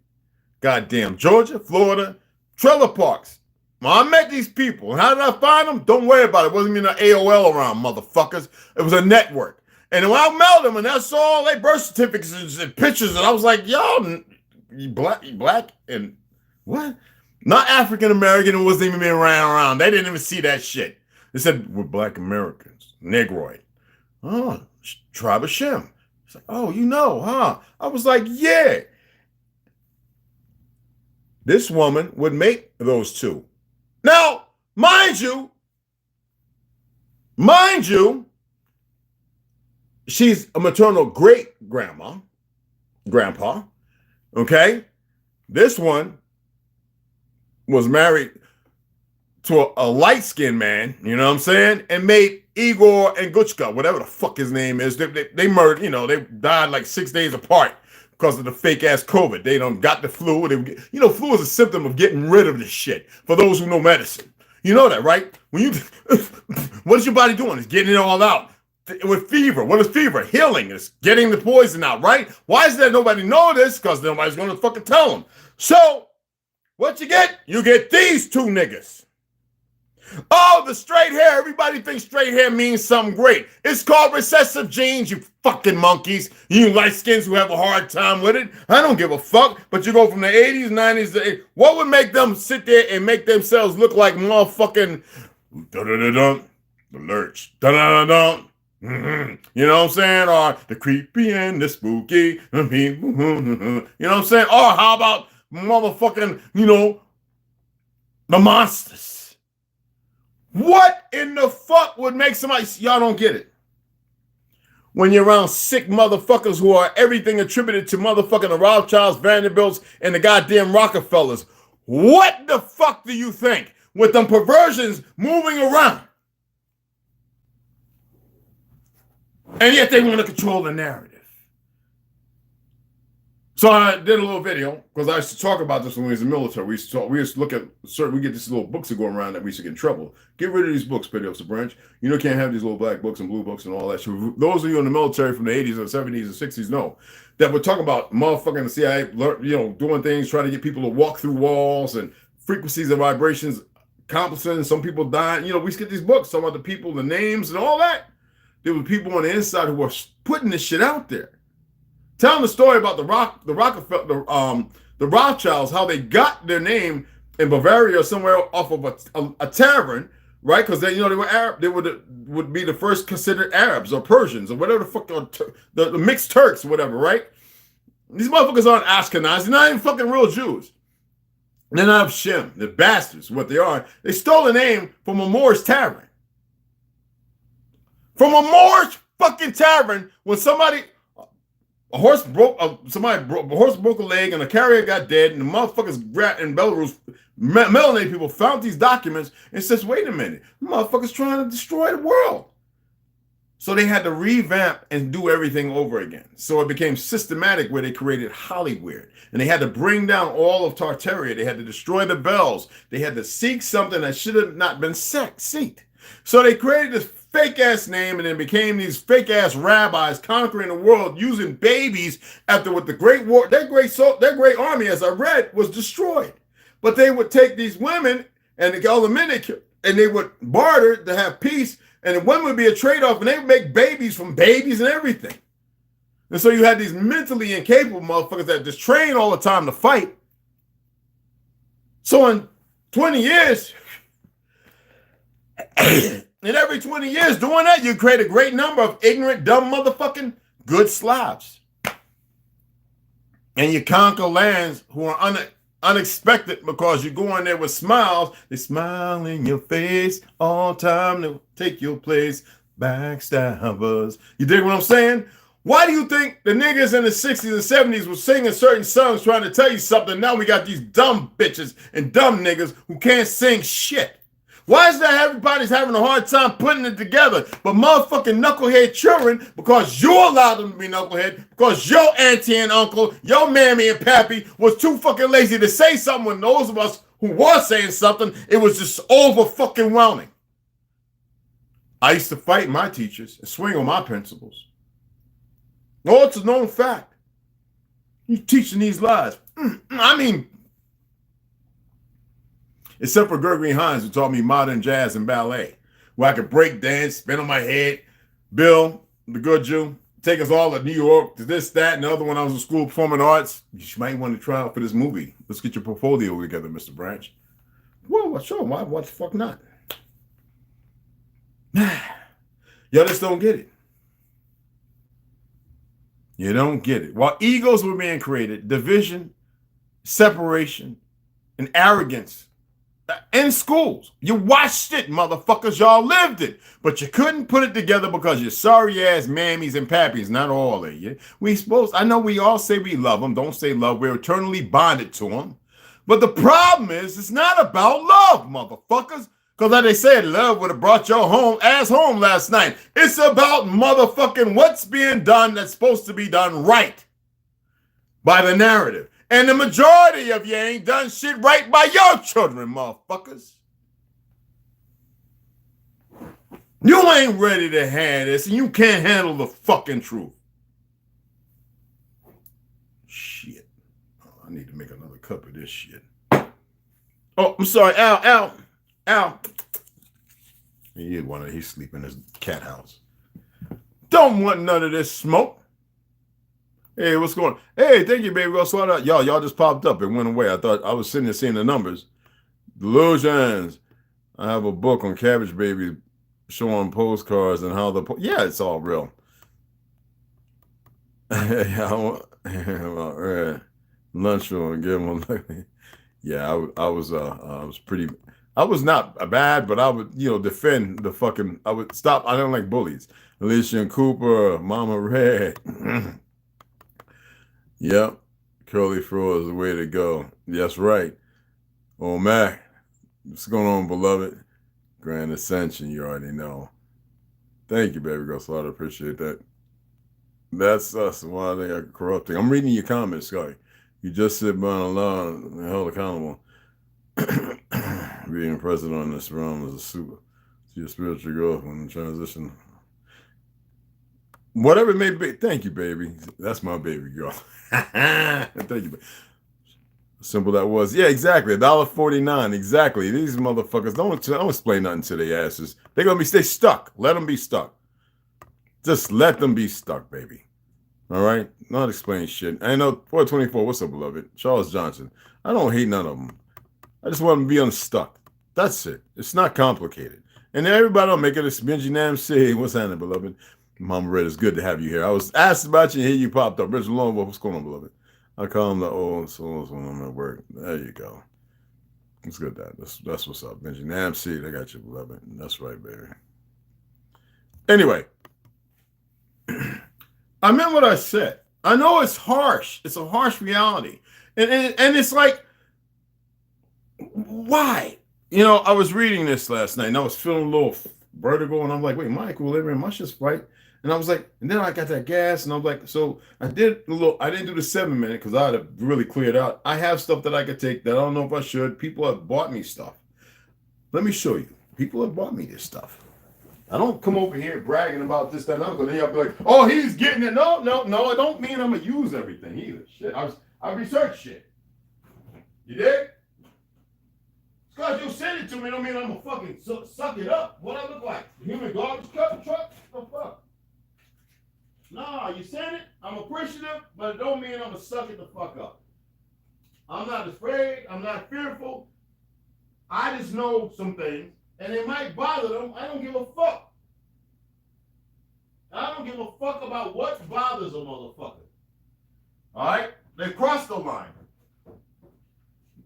goddamn Georgia, Florida, trailer parks. Well, I met these people. And how did I find them? Don't worry about it. It wasn't even an AOL around, motherfuckers. It was a network. And when I met them, and I saw all their birth certificates and pictures, and I was like, y'all, you black, and what? Not African American. It wasn't even around. They didn't even see that shit. They said, we're black Americans. Negroid. Oh, tribe of Shem. It's like, oh, you know, huh? I was like, yeah. This woman would make those two. Now, mind you, she's a maternal great-grandpa, okay? This one was married to a light-skinned man, you know what I'm saying? And made Igor and Guchka, whatever the fuck his name is, they murdered, they died like 6 days apart because of the fake-ass COVID. They done got the flu. Flu is a symptom of getting rid of this shit, for those who know medicine. You know that, right? What is your body doing? It's getting it all out. With fever. What is fever? Healing. It's getting the poison out, right? Why is that nobody know this? Because nobody's going to fucking tell them. So, what you get? You get these two niggas. Oh, the straight hair. Everybody thinks straight hair means something great. It's called recessive genes, you fucking monkeys. You light skins who have a hard time with it. I don't give a fuck. But you go from the 80s, 90s to 80s. What would make them sit there and make themselves look like motherfucking the lurch? You know what I'm saying? Or the creepy and the spooky. You know what I'm saying? Or how about motherfucking, the monsters? What in the fuck would make somebody, y'all don't get it. when you're around sick motherfuckers who are everything attributed to motherfucking the Rothschilds, Vanderbilts, and the goddamn Rockefellers? What the fuck do you think? With them perversions moving around. And yet they want to control the narrative. So I did a little video because I used to talk about this when we was in the military. We used to look at we get these little books that go around that we used to get in trouble. Get rid of these books, Mr. Branch. You know, can't have these little black books and blue books and all that shit. Those of you in the military from the 80s and 70s and 60s know that we're talking about motherfucking the CIA, you know, doing things, trying to get people to walk through walls and frequencies and vibrations, accomplishing, some people dying. You know, we used to get these books talking about the people, the names and all that. There were people on the inside who were putting this shit out there. Telling the story about the Rothschilds, how they got their name in Bavaria or somewhere off of a tavern, right? Because they, you know, they were Arab. They would be the first considered Arabs or Persians or whatever the fuck, the mixed Turks or whatever, right? These motherfuckers aren't Ashkenazis. They're not even fucking real Jews. They're not Shem. They're bastards, what they are. They stole a name from a Moorish tavern. From a Moorish fucking tavern when a horse broke a leg and a carrier got dead, and the motherfuckers in Belarus, melanated people, found these documents and says, wait a minute, the motherfuckers trying to destroy the world. So they had to revamp and do everything over again. So it became systematic where they created Hollywood. And they had to bring down all of Tartaria. They had to destroy the bells. They had to seek something that should have not been seeked. So they created this fake-ass name, and then became these fake-ass rabbis conquering the world using babies after what the Great War, their great army, as I read, was destroyed. But they would take these women and all the men and they would barter to have peace, and the women would be a trade-off, and they would make babies from babies and everything. And so you had these mentally incapable motherfuckers that just train all the time to fight. So in 20 years, and every 20 years doing that, you create a great number of ignorant, dumb motherfucking good Slavs. And you conquer lands who are unexpected because you go in there with smiles. They smile in your face all time to take your place. Backstabbers. You dig what I'm saying? Why do you think the niggas in the 60s and 70s were singing certain songs trying to tell you something? Now we got these dumb bitches and dumb niggas who can't sing shit. Why is that everybody's having a hard time putting it together? But motherfucking knucklehead children, because you allowed them to be knucklehead, because your auntie and uncle, your mammy and pappy was too fucking lazy to say something when those of us who were saying something, it was just over fucking whelming. I used to fight my teachers and swing on my principles. No, it's a known fact. You teaching these lies. I mean, except for Gregory Hines, who taught me modern jazz and ballet, where I could break dance, spin on my head. Bill, the good Jew, take us all to New York, to this, that, and the other when I was in school performing arts. You might want to try out for this movie. Let's get your portfolio together, Mr. Branch. Well, sure. Why the fuck not? Y'all just don't get it. You don't get it. While egos were being created, division, separation, and arrogance in schools. You watched it, motherfuckers. Y'all lived it. But you couldn't put it together because you're sorry-ass mammies and pappies. Not all of you. I know we all say we love them. Don't say love. We're eternally bonded to them. But the problem is, it's not about love, motherfuckers. Because like they said, love would have brought your ass home last night. It's about motherfucking what's being done that's supposed to be done right by the narrative. And the majority of you ain't done shit right by your children, motherfuckers. You ain't ready to have this, and you can't handle the fucking truth. Shit. Oh, I need to make another cup of this shit. Oh, I'm sorry. Al. He's sleeping in his cat house. Don't want none of this smoke. Hey, what's going on? Hey, thank you, baby. Go slide out. Y'all just popped up and went away. I thought I was sitting there seeing the numbers. Delusions. I have a book on Cabbage Baby showing postcards and how yeah, it's all real. Lunch and give him a yeah, I was I was not bad, but I would, you know, defend the fucking. I would stop. I don't like bullies. Alicia and Cooper, Mama Red. Yep, curly fro is the way to go. That's right. Oh Mac, what's going on, beloved? Grand Ascension, you already know. Thank you, baby girl. So I appreciate that. That's us. Why they are corrupting. I'm reading your comments, Scotty. You just sit by a law and held accountable. Being president on this realm is a super to your spiritual growth and transition. Whatever it may be. Thank you, baby. That's my baby girl. Thank you, baby. Simple that was. Yeah, exactly. $1.49. Exactly. These motherfuckers don't explain nothing to their asses. They're gonna stay stuck. Let them be stuck. Just let them be stuck, baby. All right? Not explain shit. I know 424. What's up, beloved? Charles Johnson. I don't hate none of them. I just want them to be unstuck. That's it. It's not complicated. And everybody will make it a Benji Nam say, what's happening, beloved? Mama Red, it's good to have you here. I was asked about you and here you popped up. Richard Lonewolf, what's going on, beloved? I call him the old souls when I'm at work. There you go. It's good that. That's what's up. Benji Nam C, I got you, beloved. That's right, baby. Anyway. I meant what I said. I know it's harsh. It's a harsh reality. And it's like, why? You know, I was reading this last night and I was feeling a little vertigo and I'm like, wait, my equilibrium, my shit's right. And I was like, and then I got that gas and I was like, so I didn't do the 7 minute because I had really cleared out. I have stuff that I could take that I don't know if I should. People have bought me stuff. Let me show you. People have bought me this stuff. I don't come over here bragging about this, that, and other. Then y'all be like, oh, he's getting it. No, I don't mean I'm going to use everything either. Shit, I research shit. You dig? Because you send it to me don't mean I'm going to fucking suck it up. What I look like? The human garbage truck? What the fuck? No, you send it, I'm appreciative, but it don't mean I'm going to suck it the fuck up. I'm not afraid. I'm not fearful. I just know some things. And it might bother them. I don't give a fuck. I don't give a fuck about what bothers a motherfucker. All right? They crossed the line.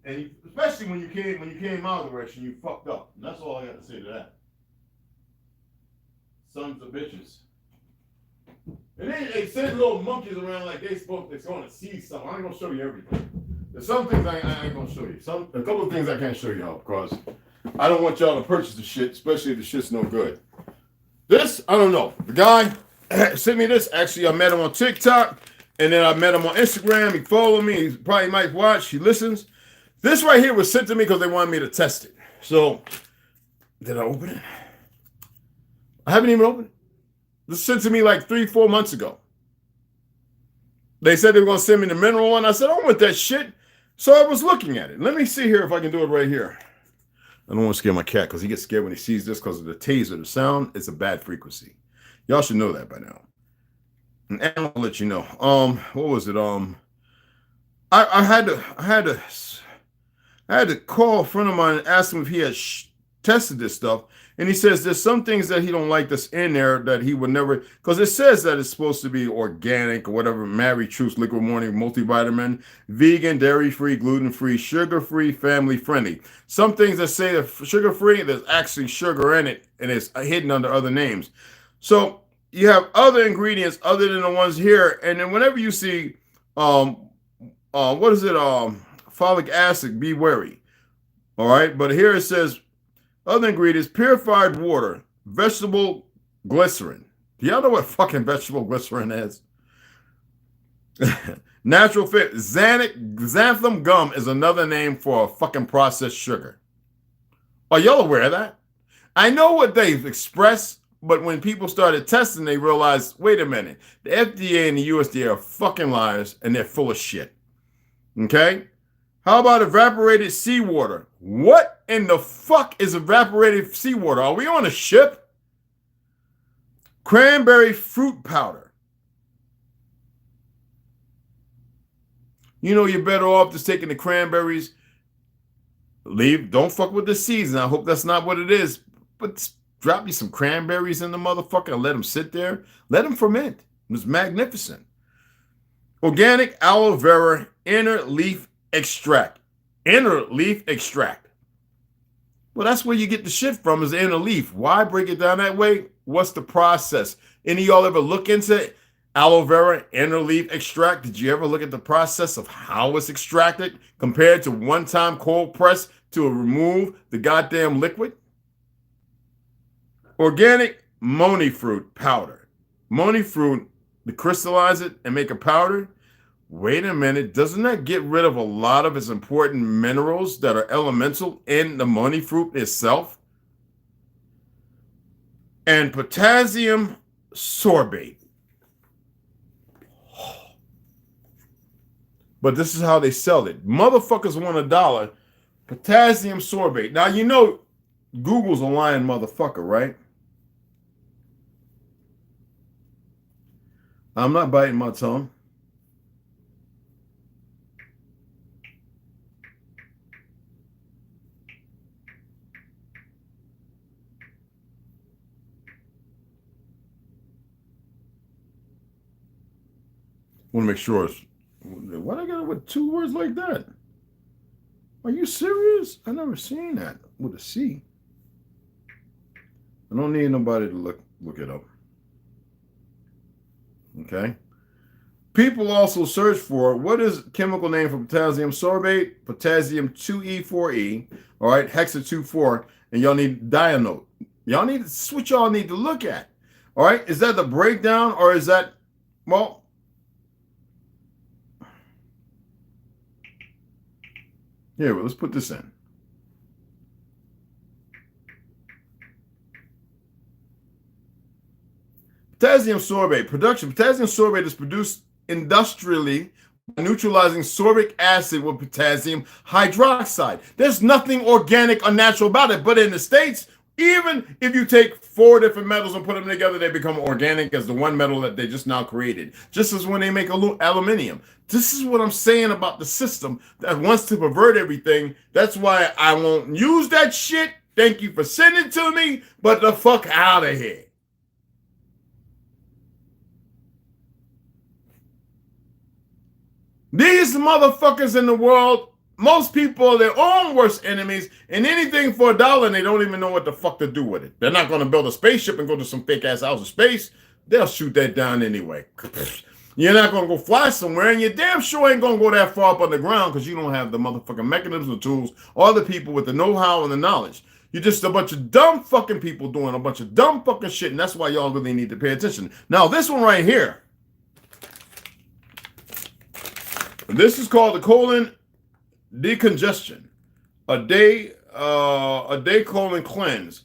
And especially when you came our direction, you fucked up. And that's all I got to say to that. Sons of bitches. And then they send little monkeys around like they're going to see something. I ain't going to show you everything. There's some things I ain't going to show you. A couple of things I can't show y'all because I don't want y'all to purchase the shit, especially if the shit's no good. This, I don't know. The guy sent me this. Actually, I met him on TikTok, and then I met him on Instagram. He followed me. He probably might watch. He listens. This right here was sent to me because they wanted me to test it. So, did I open it? I haven't even opened it. This was sent to me like 3-4 months ago. They said they were going to send me the mineral one. I said, I don't want that shit. So I was looking at it. Let me see here if I can do it right here. I don't want to scare my cat because he gets scared when he sees this because of the taser. The sound is a bad frequency. Y'all should know that by now. And I'll let you know. What was it? I had to call a friend of mine and ask him if he had tested this stuff. And he says there's some things that he don't like that's in there that he would never, because it says that it's supposed to be organic or whatever, Mary Truth, liquid morning, multivitamin, vegan, dairy-free, gluten-free, sugar-free, family-friendly. Some things that say that sugar-free, there's actually sugar in it, and it's hidden under other names. So you have other ingredients other than the ones here, and then whenever you see, folic acid, be wary. All right, but here it says, other ingredients, purified water, vegetable glycerin. Do y'all know what fucking vegetable glycerin is? Natural fit. Xanthan gum is another name for a fucking processed sugar. Are y'all aware of that? I know what they've expressed, but when people started testing, they realized, wait a minute, the FDA and the USDA are fucking liars and they're full of shit. Okay? How about evaporated seawater? What in the fuck is evaporated seawater? Are we on a ship? Cranberry fruit powder. You know you're better off just taking the cranberries. Don't fuck with the seeds. And I hope that's not what it is. But drop you some cranberries in the motherfucker and let them sit there. Let them ferment. It's magnificent. Organic aloe vera inner leaf extract. Inner leaf extract. Well, that's where you get the shit from, is the inner leaf. Why break it down that way? What's the process? Any of y'all ever look into aloe vera inner leaf extract? Did you ever look at the process of how it's extracted compared to one-time cold press to remove the goddamn liquid? Organic money fruit powder. Money fruit, to crystallize it and make a powder. Wait a minute, doesn't that get rid of a lot of its important minerals that are elemental in the money fruit itself? And potassium sorbate. But this is how they sell it. Motherfuckers want $1. Potassium sorbate. Now, you know Google's a lying motherfucker, right? I'm not biting my tongue. Want to make sure it's. Why I got it with 2 words like that? Are you serious? I never seen that with a C. I don't need nobody to look it up. Okay. People also search for, what is chemical name for potassium sorbate? Potassium 2E4E. All right, hexa 2,4, and y'all need dianote. Y'all need, this is what y'all need to look at. All right, is that the breakdown, or is that, well, here, let's put this in. Potassium sorbate production. Potassium sorbate is produced industrially by neutralizing sorbic acid with potassium hydroxide. There's nothing organic or natural about it, but in the States, even if you take 4 different metals and put them together, they become organic as the one metal that they just now created. Just as when they make aluminum. This is what I'm saying about the system that wants to pervert everything. That's why I won't use that shit. Thank you for sending it to me, but the fuck out of here. These motherfuckers in the world, most people are their own worst enemies, and anything for $1, and they don't even know what the fuck to do with it. They're not going to build a spaceship and go to some fake ass outer space. They'll shoot that down anyway. You're not going to go fly somewhere, and you damn sure ain't going to go that far up on the ground because you don't have the motherfucking mechanisms, the tools, or the people with the know-how and the knowledge. You're just a bunch of dumb fucking people doing a bunch of dumb fucking shit, and that's why y'all really need to pay attention. Now, this one right here, this is called the colon decongestion, a day colon cleanse.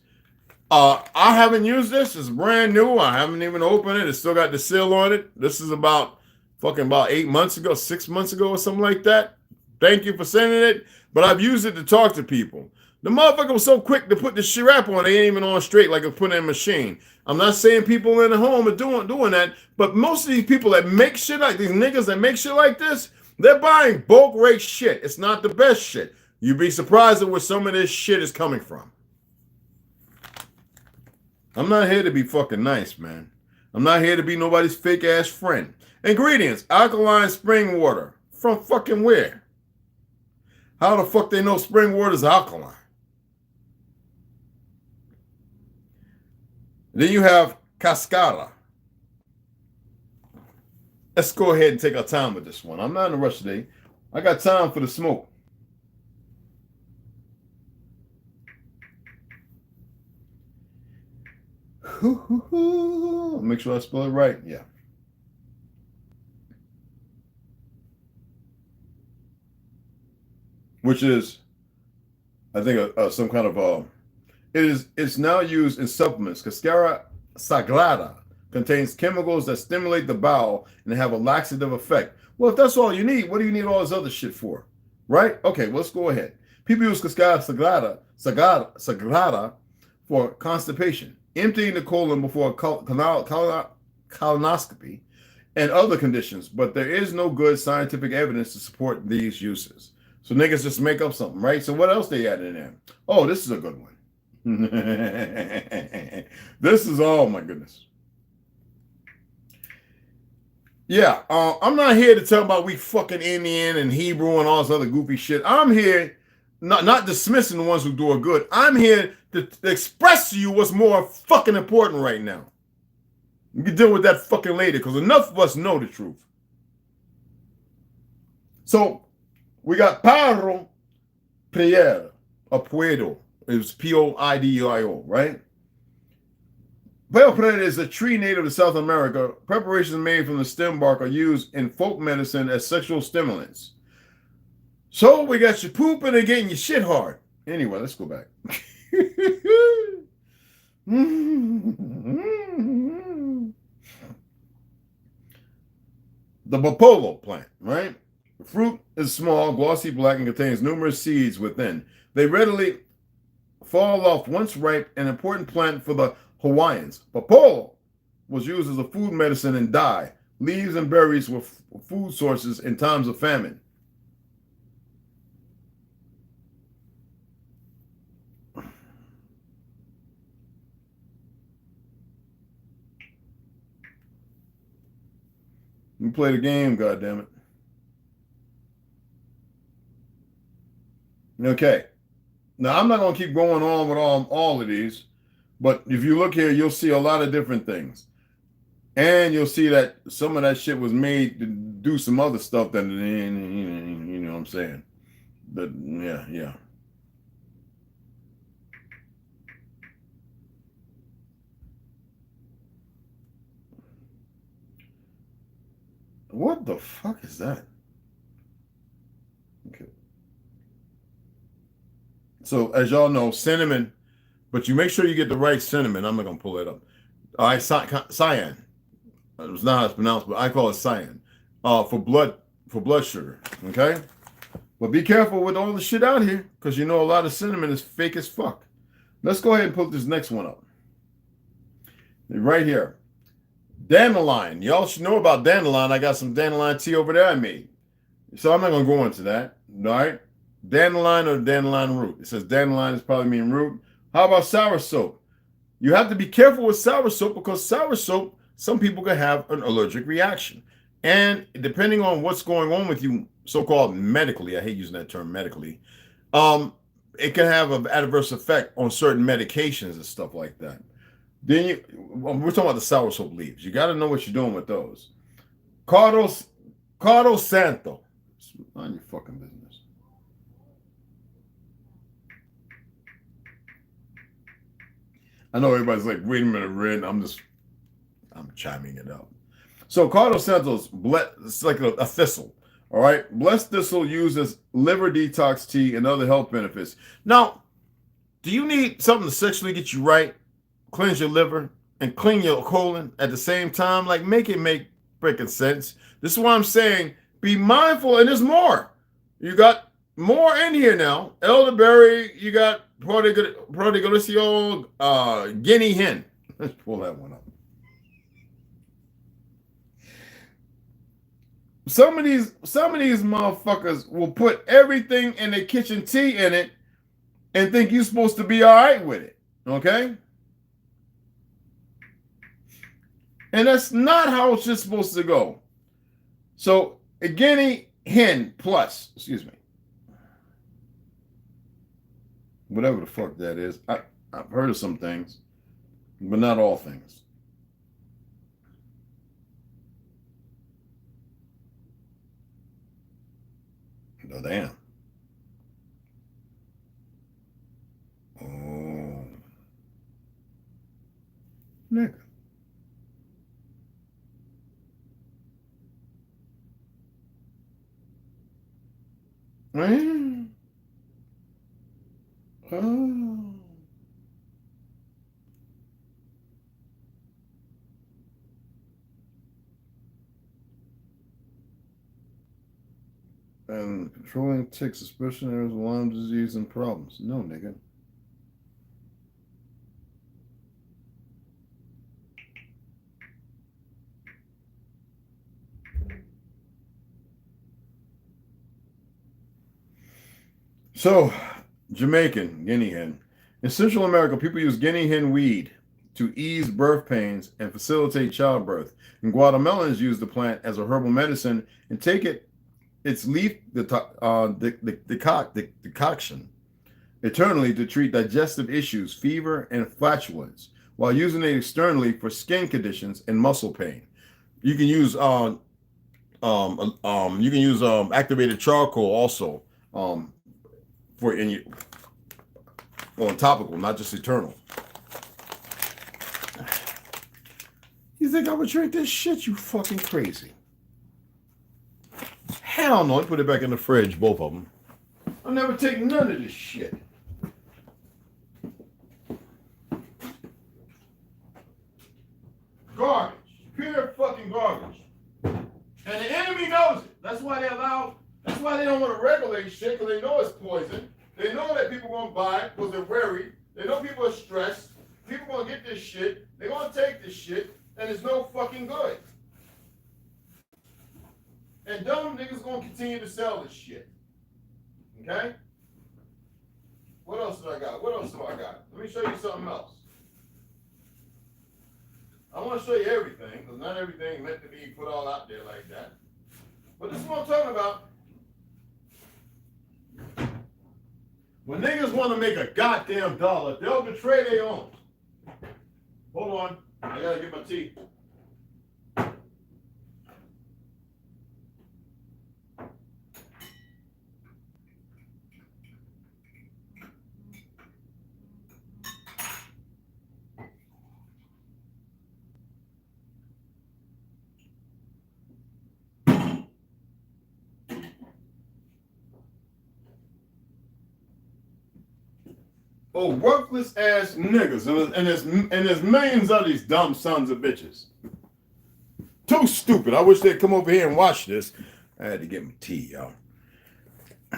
I haven't used this. It's brand new. I haven't even opened it. It's still got the seal on it. This is about 8 months ago, 6 months ago, or something like that. Thank you for sending it. But I've used it to talk to people. The motherfucker was so quick to put the strap on, they ain't even on straight like it's put in a machine. I'm not saying people in the home are doing that, but most of these people that make shit like these niggas that make shit like this, they're buying bulk rate shit. It's not the best shit. You'd be surprised at where some of this shit is coming from. I'm not here to be fucking nice, man. I'm not here to be nobody's fake ass friend. Ingredients: alkaline spring water. From fucking where? How the fuck they know spring water is alkaline? Then you have cascara. Let's go ahead and take our time with this one. I'm not in a rush today. I got time for the smoke. Make sure I spell it right. Yeah. Which is, I think, some kind of it's now used in supplements. Cascara sagrada contains chemicals that stimulate the bowel and have a laxative effect. Well, if that's all you need, what do you need all this other shit for? Right? Okay, well, let's go ahead. People use cascara sagrada for constipation, emptying the colon before colonoscopy, and other conditions, but there is no good scientific evidence to support these uses. So niggas just make up something, right? So what else they add in there? Oh, this is a good one. This is, oh my goodness. Yeah, I'm not here to talk about we fucking Indian and Hebrew and all this other goofy shit. I'm here not dismissing the ones who do it good. I'm here to express to you what's more fucking important right now. You can deal with that fucking later, because enough of us know the truth. So we got Paro Priero, or Puedo. It was P-O-I-D-I-O, right? Palo Priero is a tree native to South America. Preparations made from the stem bark are used in folk medicine as sexual stimulants. So we got you pooping and getting your shit hard. Anyway, let's go back. The Popolo plant, right? The fruit is small, glossy black, and contains numerous seeds within. They readily fall off once ripe, an important plant for the Hawaiians. Popolo was used as a food medicine and dye. Leaves and berries were food sources in times of famine. You play the game, goddammit. Okay. Now, I'm not going to keep going on with all of these, but if you look here, you'll see a lot of different things. And you'll see that some of that shit was made to do some other stuff that, you know what I'm saying? But, yeah. What the fuck is that? Okay. So, as y'all know, cinnamon, but you make sure you get the right cinnamon. I'm not going to pull it up. All right, cyan. It was not how it's pronounced, but I call it cyan. For blood sugar, okay? But be careful with all the shit out here, because you know a lot of cinnamon is fake as fuck. Let's go ahead and put this next one up. Right here. Dandelion. Y'all should know about dandelion. I got some dandelion tea over there I made. So I'm not going to go into that. All right? Dandelion or dandelion root. It says dandelion is probably mean root. How about sour soap? You have to be careful with sour soap, because sour soap, some people can have an allergic reaction. And depending on what's going on with you, so-called medically, I hate using that term medically, it can have an adverse effect on certain medications and stuff like that. Then we're talking about the sour soap leaves. You got to know what you're doing with those. Cardo Santo. It's none of your fucking business. I know everybody's like, wait a minute, Red. I'm chiming it up. So Cardo Santo's, it's like a thistle. All right. Blessed thistle used as liver detox tea and other health benefits. Now, do you need something to sexually get you right? Cleanse your liver and clean your colon at the same time? Like, make freaking sense. This is why I'm saying be mindful, and there's more. You got more in here now. Elderberry, you got Prodigalicio, guinea hen. Let's pull that one up. Some of these motherfuckers will put everything in their kitchen tea in it and think you're supposed to be all right with it. Okay? And that's not how it's just supposed to go. So, a guinea hen plus, excuse me. Whatever the fuck that is. I've heard of some things, but not all things. Oh, damn. Oh. Nigga. Man. Oh. And controlling ticks, especially when there's Lyme disease and problems. No, nigga. So, Jamaican guinea hen. In Central America, people use guinea hen weed to ease birth pains and facilitate childbirth. And Guatemalans use the plant as a herbal medicine and take its leaf decoction internally to treat digestive issues, fever, and flatulence, while using it externally for skin conditions and muscle pain. You can use activated charcoal also for on topical, not just eternal. You think I would drink this shit? You fucking crazy. Hell no, I put it back in the fridge, both of them. I'll never take none of this shit. Garbage. Pure fucking garbage. And the enemy knows it. That's why they don't want to regulate shit, because they know it's poison. They know that people are going to buy it because they're worried. They know people are stressed. People are going to get this shit. They're going to take this shit, and it's no fucking good. And dumb niggas going to continue to sell this shit. Okay? What else do I got? What else do I got? Let me show you something else. I want to show you everything, because not everything meant to be put all out there like that. But this is what I'm talking about. When niggas want to make a goddamn dollar, they'll betray their own. Hold on. I gotta get my tea. Oh, worthless ass niggas. And there's millions of these dumb sons of bitches. Too stupid. I wish they'd come over here and watch this. I had to get my tea, y'all. Oh,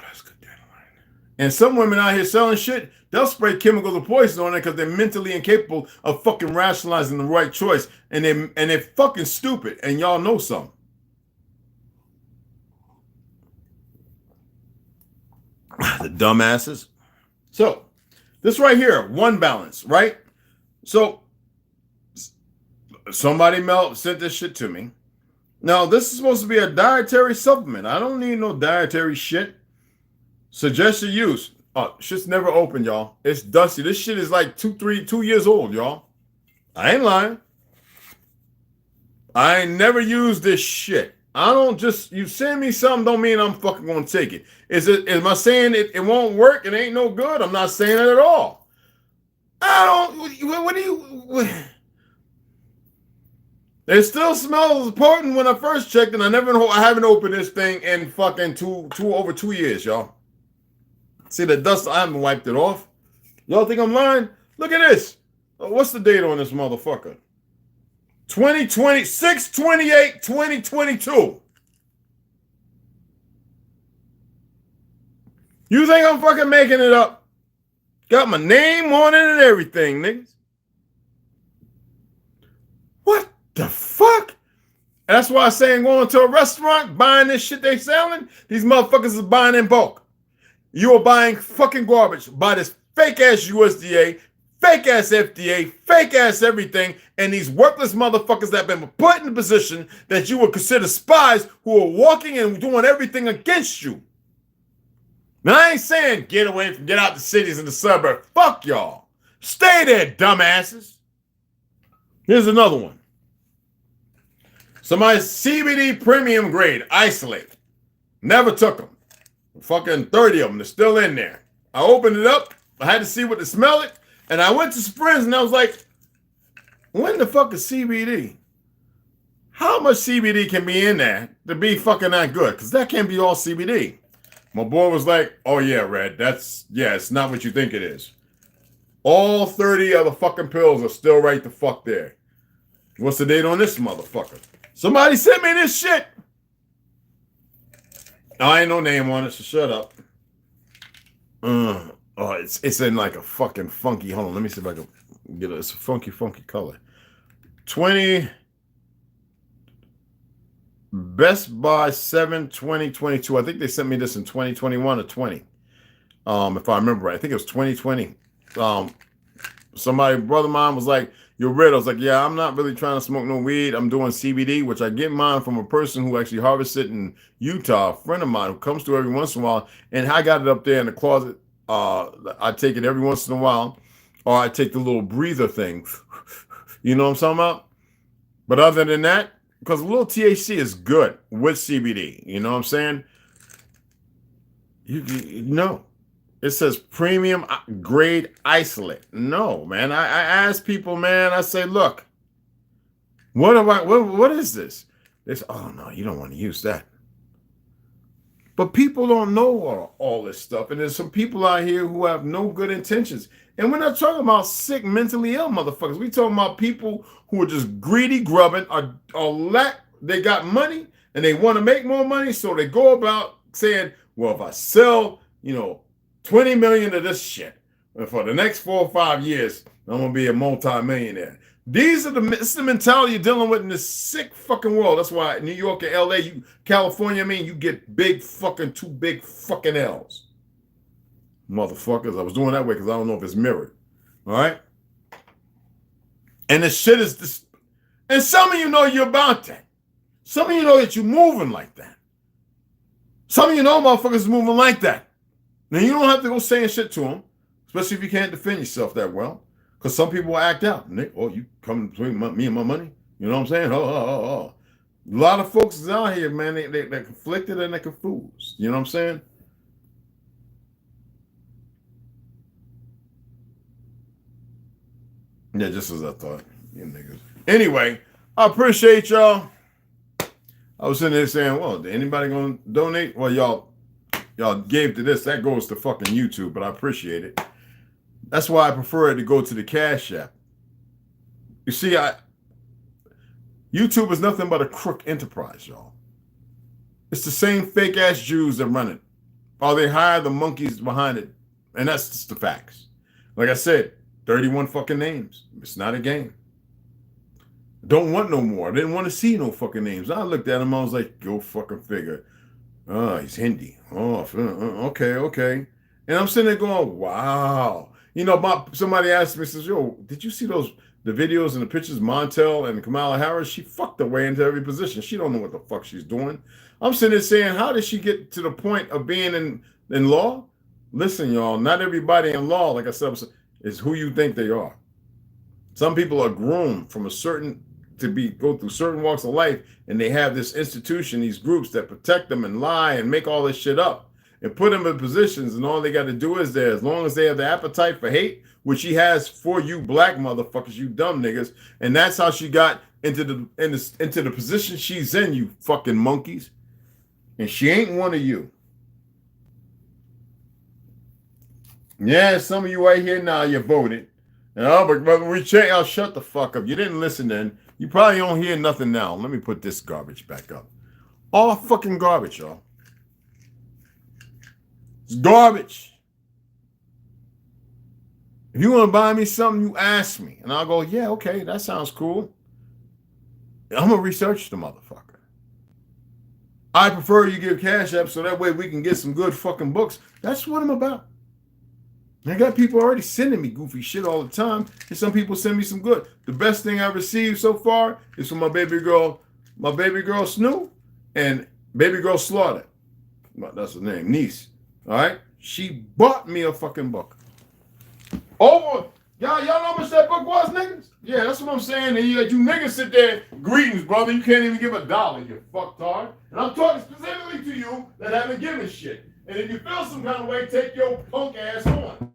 that's good dandelion. And some women out here selling shit, they'll spray chemicals or poison on it because they're mentally incapable of fucking rationalizing the right choice. And they're fucking stupid. And y'all know something. The dumbasses. So, this right here, one balance, right? So, somebody sent this shit to me. Now, this is supposed to be a dietary supplement. I don't need no dietary shit. Suggested use. Oh, shit's never opened, y'all. It's dusty. This shit is like 2 years old, y'all. I ain't lying. I ain't never used this shit. I don't just, you send me something don't mean I'm fucking gonna take it. Am I saying it won't work? It ain't no good. I'm not saying it at all. It still smells important when I first checked, and I haven't opened this thing in fucking over 2 years, y'all. See the dust, I haven't wiped it off. Y'all think I'm lying? Look at this. What's the date on this motherfucker? 2020, 6/28/2022. You think I'm fucking making it up? Got my name on it and everything, niggas. What the fuck? That's why I say I'm going to a restaurant, buying this shit they selling. These motherfuckers is buying in bulk. You are buying fucking garbage. Buy this fake ass USDA, fake ass FDA, fake ass everything, and these worthless motherfuckers that have been put in the position that you would consider spies who are walking and doing everything against you. Now, I ain't saying get out the cities and the suburbs. Fuck y'all. Stay there, dumbasses. Here's another one. Somebody's CBD premium grade, isolate. Never took them. Fucking 30 of them, they're still in there. I opened it up. I had to see what to smell it. And I went to Springs and I was like, when the fuck is CBD? How much CBD can be in there to be fucking that good? Because that can't be all CBD. My boy was like, oh yeah, Red, it's not what you think it is. All 30 of the fucking pills are still right the fuck there. What's the date on this motherfucker? Somebody sent me this shit. I ain't no name on it, so shut up. Oh, it's in like a fucking funky. Hold on, let me see if I can get it. It's a funky color. 20 Best Buy 7/20/22. I think they sent me this in 2021 or 20. If I remember right, I think it was 2020. Brother of mine was like, you're red. I was like, yeah, I'm not really trying to smoke no weed. I'm doing CBD, which I get mine from a person who actually harvests it in Utah, a friend of mine who comes through every once in a while. And I got it up there in the closet. I take it every once in a while, or I take the little breather thing. You know what I'm talking about? But other than that, because a little THC is good with CBD. You know what I'm saying? You know. It says premium grade isolate. No, man. I ask people, man, I say, look, what is this? They say, oh no, you don't want to use that. But people don't know all this stuff. And there's some people out here who have no good intentions. And we're not talking about sick, mentally ill motherfuckers. We're talking about people who are just greedy, grubbing, they got money and they want to make more money. So they go about saying, well, if I sell, 20 million of this shit for the next 4 or 5 years, I'm gonna be a multi-millionaire. This is the mentality you're dealing with in this sick fucking world. That's why New York and LA, California, you get two big fucking L's. Motherfuckers. I was doing that way because I don't know if it's mirrored. All right? And the shit is this. And some of you know you're about that. Some of you know that you're moving like that. Some of you know motherfuckers moving like that. Now, you don't have to go saying shit to them, especially if you can't defend yourself that well, because some people will act out. And you come between me and my money? You know what I'm saying? Oh. A lot of folks is out here, man, they're conflicted and they're confused. You know what I'm saying? Yeah, just as I thought. You niggas. Anyway, I appreciate y'all. I was sitting there saying, well, anybody gonna donate? Well, y'all gave to this. That goes to fucking YouTube, but I appreciate it. That's why I prefer it to go to the Cashapp. You see, YouTube is nothing but a crook enterprise, y'all. It's the same fake ass Jews that run it. Or they hire the monkeys behind it. And that's just the facts. Like I said, 31 fucking names. It's not a game. Don't want no more. I didn't want to see no fucking names. I looked at him, I was like, go fucking figure. Oh, he's Hindi. Oh, okay. And I'm sitting there going, wow. Somebody asked me, says, yo, did you see the videos and the pictures, Montel and Kamala Harris? She fucked her way into every position. She don't know what the fuck she's doing. I'm sitting there saying, how did she get to the point of being in law? Listen, y'all, not everybody in law, like I said, is who you think they are. Some people are groomed from go through certain walks of life, and they have this institution, these groups that protect them and lie and make all this shit up and put them in positions, and all they got to do is as long as they have the appetite for hate, which she has for you black motherfuckers, you dumb niggas, and that's how she got into the position she's in, you fucking monkeys. And she ain't one of you. Yeah, some of you right here now, you voted. But we changed. Oh, shut the fuck up. You didn't listen then. You probably don't hear nothing now. Let me put this garbage back up. All fucking garbage, y'all. It's garbage. If you want to buy me something, you ask me. And I'll go, yeah, okay, that sounds cool. I'm going to research the motherfucker. I prefer you give Cashapp so that way we can get some good fucking books. That's what I'm about. I got people already sending me goofy shit all the time, and some people send me some good. The best thing I've received so far is from my baby girl Snoo, and baby girl Slaughter. That's her name, niece. All right, she bought me a fucking book. Y'all know how much that book was, niggas? Yeah, that's what I'm saying. And you niggas sit there, greetings, brother. You can't even give $1, you fucktard. And I'm talking specifically to you that haven't given shit. And if you feel some kind of way, take your punk ass on.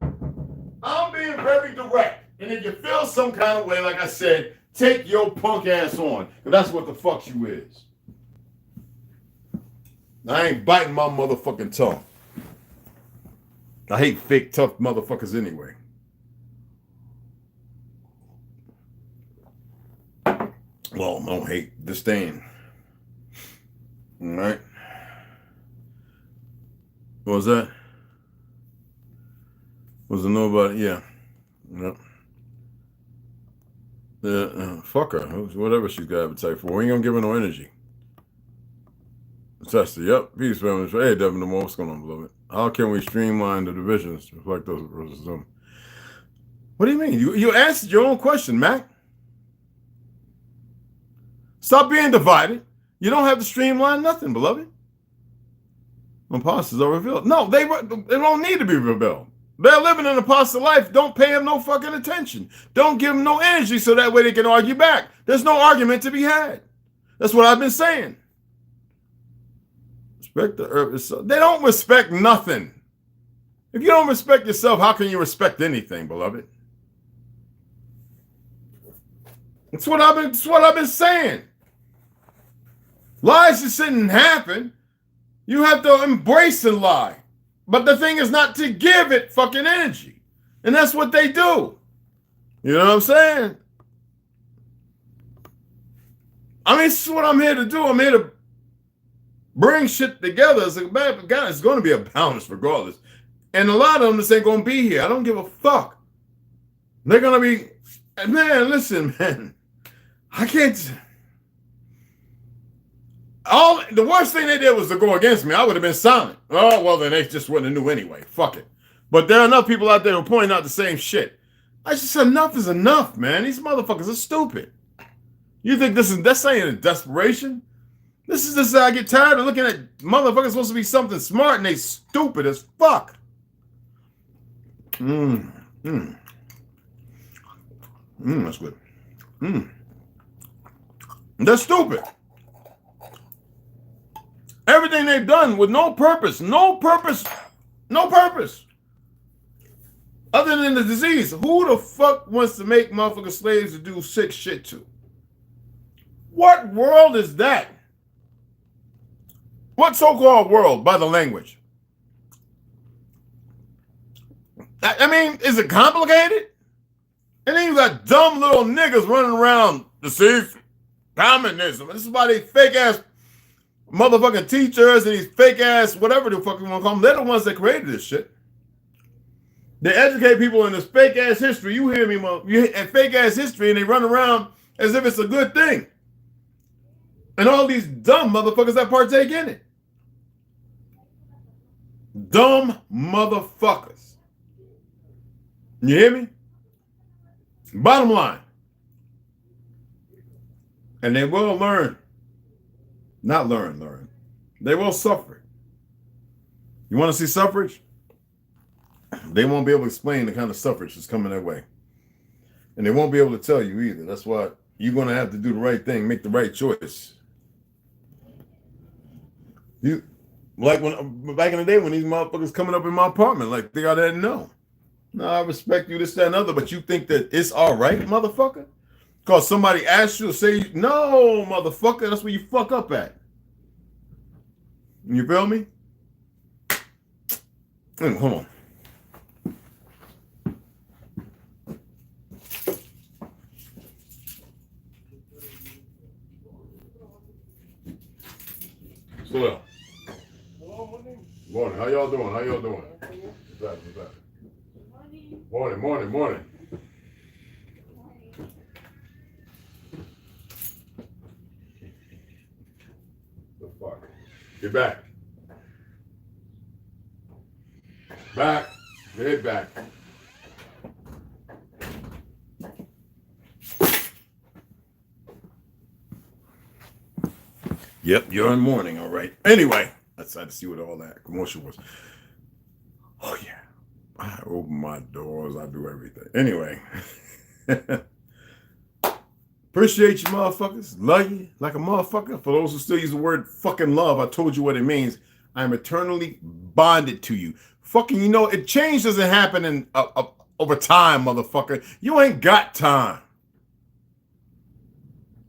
I'm being very direct. And if you feel some kind of way, like I said, take your punk ass on. Because that's what the fuck you is. I ain't biting my motherfucking tongue. I hate fake tough motherfuckers anyway. Well, no hate, disdain. All right. What was that? Was it nobody? Yeah. Yep. Fuck her. Whatever she's got appetite for. We ain't gonna give her no energy. Test it. Yep. Peace, family. Hey, Devin, the what's going on, beloved? How can we streamline the divisions to reflect those versus them? What do you mean? You answered your own question, Mac. Stop being divided. You don't have to streamline nothing, beloved. Imposters are revealed. No, they don't need to be revealed. They're living an imposter life. Don't pay them no fucking attention. Don't give them no energy so that way they can argue back. There's no argument to be had. That's what I've been saying. Respect the earth itself. They don't respect nothing. If you don't respect yourself, how can you respect anything, beloved? That's what I've been saying. Lies just shouldn't happen. You have to embrace a lie. But the thing is not to give it fucking energy. And that's what they do. You know what I'm saying? I mean, this is what I'm here to do. I'm here to bring shit together. It's going to be a balance regardless. And a lot of them just ain't going to be here. I don't give a fuck. They're going to be, man, listen, man. I can't. The worst thing they did was to go against me. I would have been silent. Oh, well, then they just wouldn't have knew anyway. Fuck it. But there are enough people out there who are pointing out the same shit. I just said enough is enough, man. These motherfuckers are stupid. You think that's ain't a desperation? This is just I get tired of looking at motherfuckers supposed to be something smart and they stupid as fuck. That's good. They're stupid. Everything they've done with no purpose. Other than the disease. Who the fuck wants to make motherfucking slaves to do sick shit to? What world is that? What so-called world by the language? I mean, is it complicated? And then you got dumb little niggas running around to see communism. This is why they fake ass motherfucking teachers and these fake ass whatever the fuck you want to call them. They're the ones that created this shit. They educate people in this fake ass history. You hear me, and fake ass history, and they run around as if it's a good thing. And all these dumb motherfuckers that partake in it. Dumb motherfuckers. You hear me? Bottom line. And they will learn. Not learn. They will suffer. You want to see suffrage? They won't be able to explain the kind of suffrage that's coming their way. And they won't be able to tell you either. That's why you're going to have to do the right thing, make the right choice. Like when back in the day when these motherfuckers coming up in my apartment, like they ought to know. No, I respect you, this, that, and other, but you think that it's all right, motherfucker? Because somebody asked you to say, no, motherfucker, that's where you fuck up at. You feel me? Hold on. Hello. Morning. How y'all doing? What's that? Morning. The fuck? Get back. Get back. Yep, you're in mourning, all right. Anyway, I decided to see what all that commotion was. Oh, yeah. I open my doors. I do everything. Anyway. Appreciate you, motherfuckers. Love you like a motherfucker. For those who still use the word fucking love, I told you what it means. I'm eternally bonded to you. Fucking, you know, it change doesn't happen in over time, motherfucker. You ain't got time.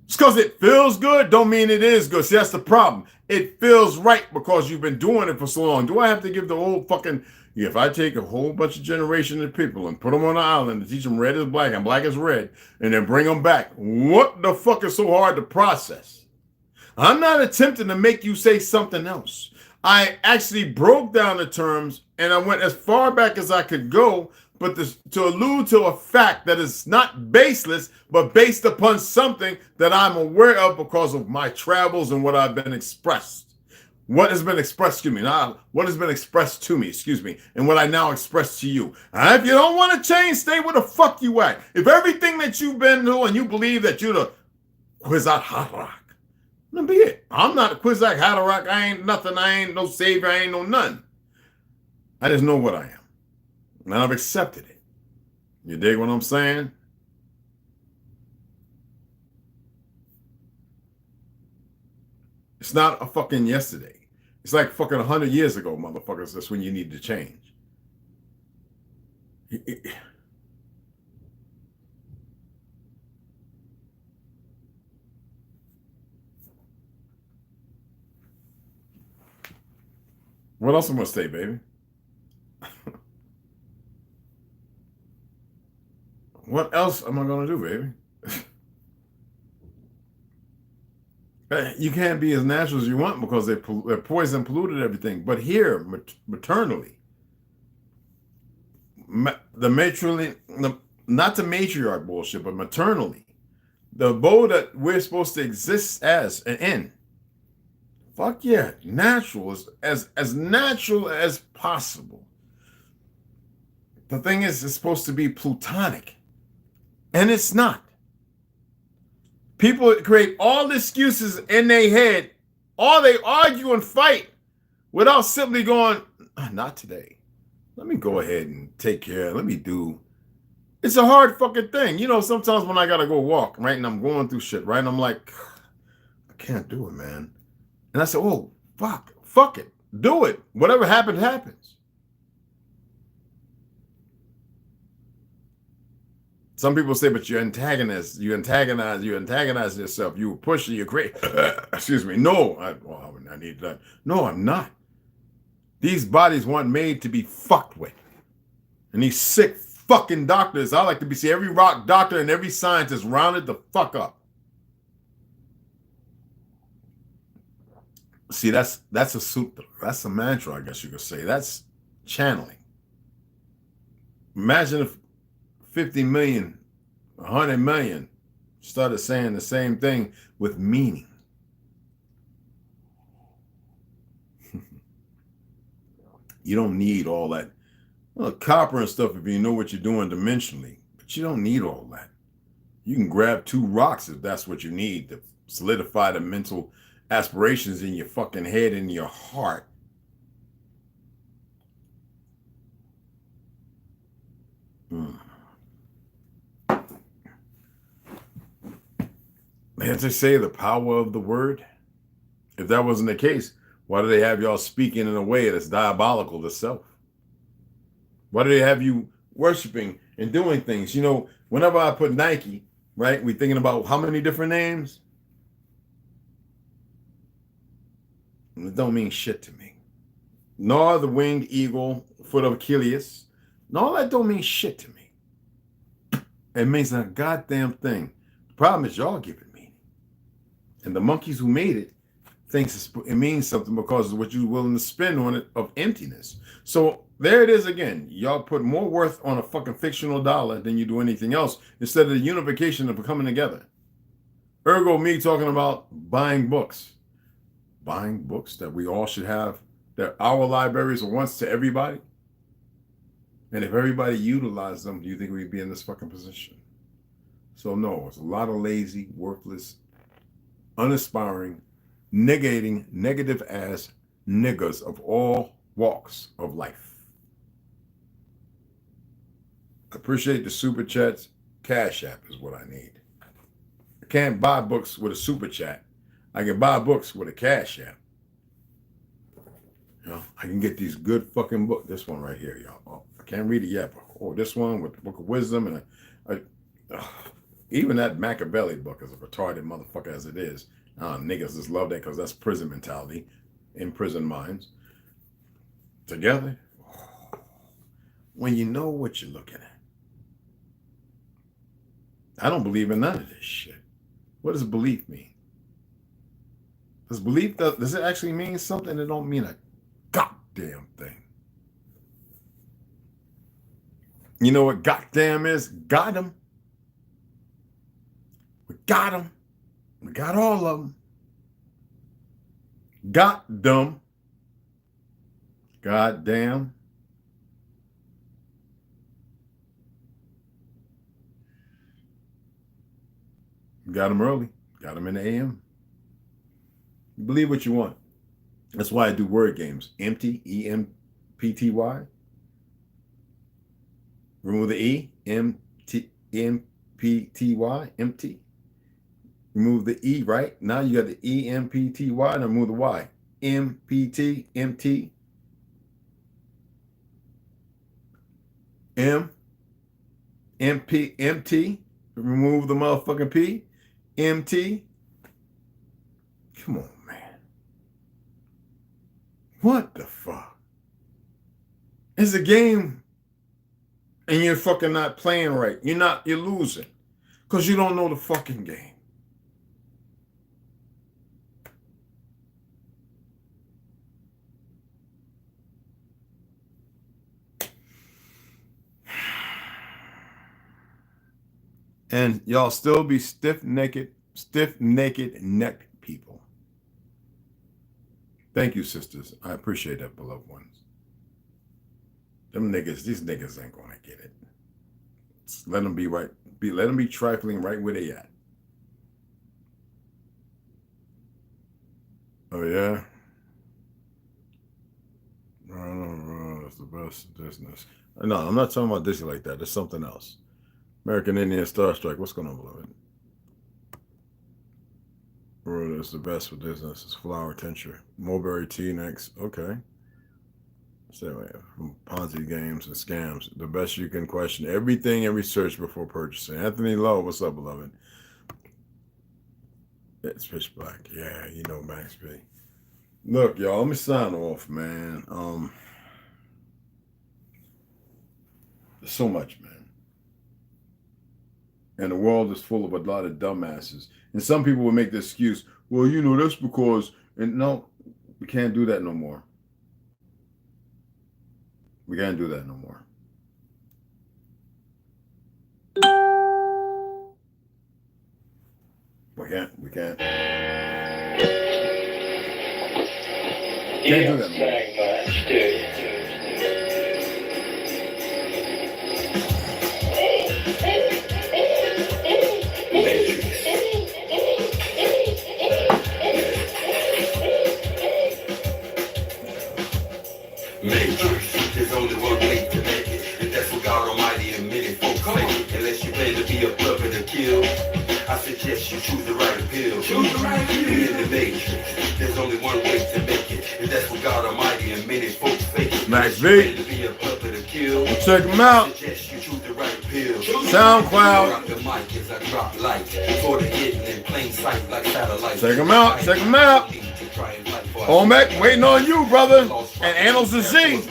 Just because it feels good don't mean it is good. See, that's the problem. It feels right because you've been doing it for so long. Do I have to give the whole fucking... Yeah, if I take a whole bunch of generation of people and put them on an island and teach them red is black and black is red and then bring them back, what the fuck is so hard to process? I'm not attempting to make you say something else. I actually broke down the terms and I went as far back as I could go, but to allude to a fact that is not baseless, but based upon something that I'm aware of because of my travels and what I've been expressed. What has been expressed to me, what has been expressed to me, and what I now express to you. If you don't want to change, stay where the fuck you at. If everything that you've been through and you believe that you're the Kwisatz Haderach, Let be it. I'm not a Quizak Haderach. I ain't nothing. I ain't no savior. I ain't no nothing. I just know what I am. And I've accepted it. You dig what I'm saying? It's not a fucking yesterday. It's like fucking 100 years ago, motherfuckers. That's when you need to change. What else am I gonna say, baby? What else am I gonna do, baby? You can't be as natural as you want because they're poison polluted everything. But here, maternally, the matronly, not the matriarch bullshit, but maternally, the abode that we're supposed to exist as and in. Fuck yeah, natural, as natural as possible. The thing is, it's supposed to be plutonic, and it's not. People create all the excuses in their head, or they argue and fight without simply going, not today. Let me go ahead and take care. Let me do. It's a hard fucking thing. You know, sometimes when I got to go walk, right, and I'm going through shit, right, and I'm like, I can't do it, man. And I said, oh, fuck it. Do it. Whatever happens, happens. Some people say, but you antagonize yourself. You push it, you create. Excuse me. No, I need that. No, I'm not. These bodies weren't made to be fucked with. And these sick fucking doctors, I like to see every rock doctor and every scientist rounded the fuck up. See, that's a sutra. That's a mantra, I guess you could say. That's channeling. Imagine if 50 million, 100 million started saying the same thing with meaning. You don't need all that copper and stuff if you know what you're doing dimensionally, but you don't need all that. You can grab 2 rocks if that's what you need to solidify the mental aspirations in your fucking head and your heart. As they say, the power of the word. If that wasn't the case, why do they have y'all speaking in a way that's diabolical to self? Why do they have you worshiping and doing things? You know, whenever I put Nike, right, we thinking about how many different names? It don't mean shit to me. Nor the winged eagle, foot of Achilles. No, that don't mean shit to me. It means a goddamn thing. The problem is y'all give it meaning. And the monkeys who made it thinks it means something because of what you're willing to spend on it of emptiness. So there it is again. Y'all put more worth on a fucking fictional dollar than you do anything else instead of the unification of coming together. Ergo me talking about buying books. Buying books that we all should have, that our libraries are once to everybody. And if everybody utilized them, do you think we'd be in this fucking position? So no, it's a lot of lazy, worthless, unaspiring, negating, negative ass niggas of all walks of life. Appreciate the super chats. Cashapp is what I need. I can't buy books with a super chat. I can buy books with a Cashapp. You know, I can get these good fucking books. This one right here, y'all. Oh, I can't read it yet, but this one with the Book of Wisdom and even that Machiavelli book is a retarded motherfucker as it is. Niggas just love that because that's prison mentality, in prison minds. Together, when you know what you're looking at. I don't believe in none of this shit. What does belief mean? Does belief, does it actually mean something? It don't mean a goddamn thing. You know what goddamn is? Got him. We got them. We got all of them. Got them. Goddamn. Got them early. Got them in the AM. Believe what you want. That's why I do word games. Empty, E-M-P-T-Y. Remove the E, M-P-T-Y, empty. Remove the E, right? Now you got the E-M-P-T-Y, now remove the Y. M-P-T, M-T. M-P, M-T. Remove the motherfucking P. M-T. Come on, man. What the fuck? It's a game. And you're fucking not playing right. You're losing. Because you don't know the fucking game. And y'all still be stiff-necked neck people. Thank you, sisters. I appreciate that, beloved ones. Them niggas, these niggas ain't gonna get it. Just let them be right. Let them be trifling right where they at. Oh yeah. That's the best business. No, I'm not talking about this like that. There's something else. American Indian Star Strike. What's going on, beloved? Bro, that's the best for business. It's flower tincture. Mulberry tea next. Okay. So, from Ponzi games and scams. The best you can question everything and research before purchasing. Anthony Lowe, what's up, beloved? It's pitch black. Yeah, you know Max B. Look, y'all, let me sign off, man. There's so much, man. And the world is full of a lot of dumbasses. And some people will make the excuse, well, you know, that's because, and no, we can't do that no more. We can't do that no more. We can't. Can't do that no more. There's only one way to make it, and that's what God Almighty admitted. Folks fake it, unless you plan to be a puppet to kill. I suggest you choose the right pill. Choose the right pill. In the matrix, there's only one way to make it, and that's what God Almighty admitted. Folks fake it. Max V. To be a puppet to kill. Well, check them out. I suggest you choose the right pill. SoundCloud. Drop the mic as I drop light, for the hidden in plain sight like satellites. Check them out. Check them out. Olmec, waiting on you, brother. And Annals and Z.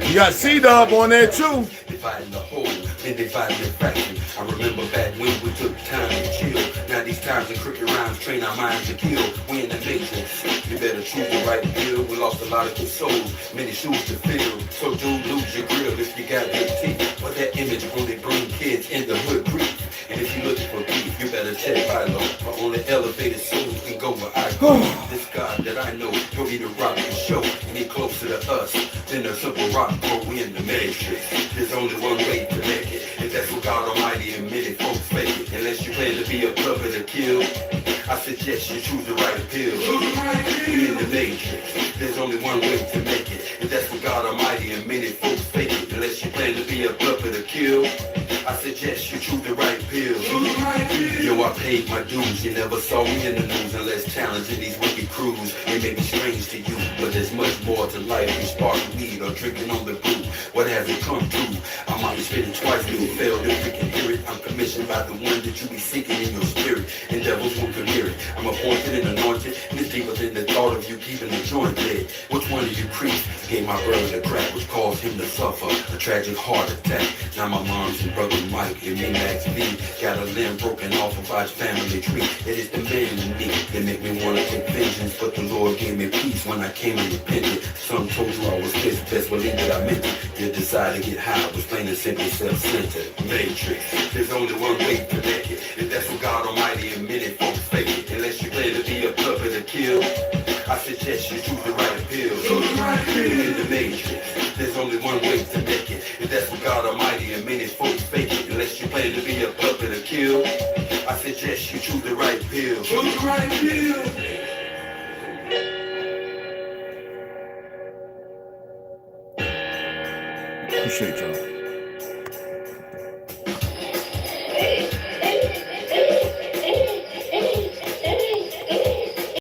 You got C-Dub on there, too. Dividing the whole, then dividing the fraction. I remember back when we took time to chill. Now these times the crooked rhymes train our minds to kill. We in the matrix. You better choose the right pill. We lost a lot of good souls, many shoes to fill. So dude, lose your grill if you got good teeth. But that image only bring kids in the hood grief. And if you're looking for beef, you better check Philo. For only elevated souls can go where I go. This God that I know, told me to rock the show. And he closer to us than a simple rock bro. We in the matrix. There's only one way to make it, and that's what God Almighty admitted. Folks fake it. Unless you plan to be a puppet to kill, I suggest you choose the right pill. We in the matrix. There's only one way to make it, and that's what God Almighty admitted. Folks fake it. Unless you plan to be a puppet to kill, I suggest you choose the right pill. Yo, I paid my dues. You never saw me in the news unless challenging these wicked crews. It may be strange to you, but there's much more to life than sparking weed or drinking on the brew. What has it come to? I might spit it twice, but you fail to freaking hear it. I'm commissioned by the one that you be seeking in your spirit, and devils won't come near it. I'm appointed and anointed, and it's deeper than the thought of you keeping the joint lit. Which one of you priests gave my brother the crack, which caused him to suffer a tragic heart attack? Now my mom's and brother Mike and me Max V got a limb broken off of our family tree. It is the man in me that make me want to take vengeance, but the Lord gave me peace when I came and repented. Some told you I was pissed, best believe that I meant it. You decide to get high, was plain and simple, self-centered. Matrix, there's only one way to make it, and that's what God Almighty admitted. Folks fake it, unless you plan to be a puppet to kill. I suggest you choose the right pill. In the matrix, there's only one way to make it, and that's what God Almighty admitted. Folks fake it, unless you plan to be a puppet to kill. I suggest you choose the right pill. Choose the right pill. Appreciate y'all.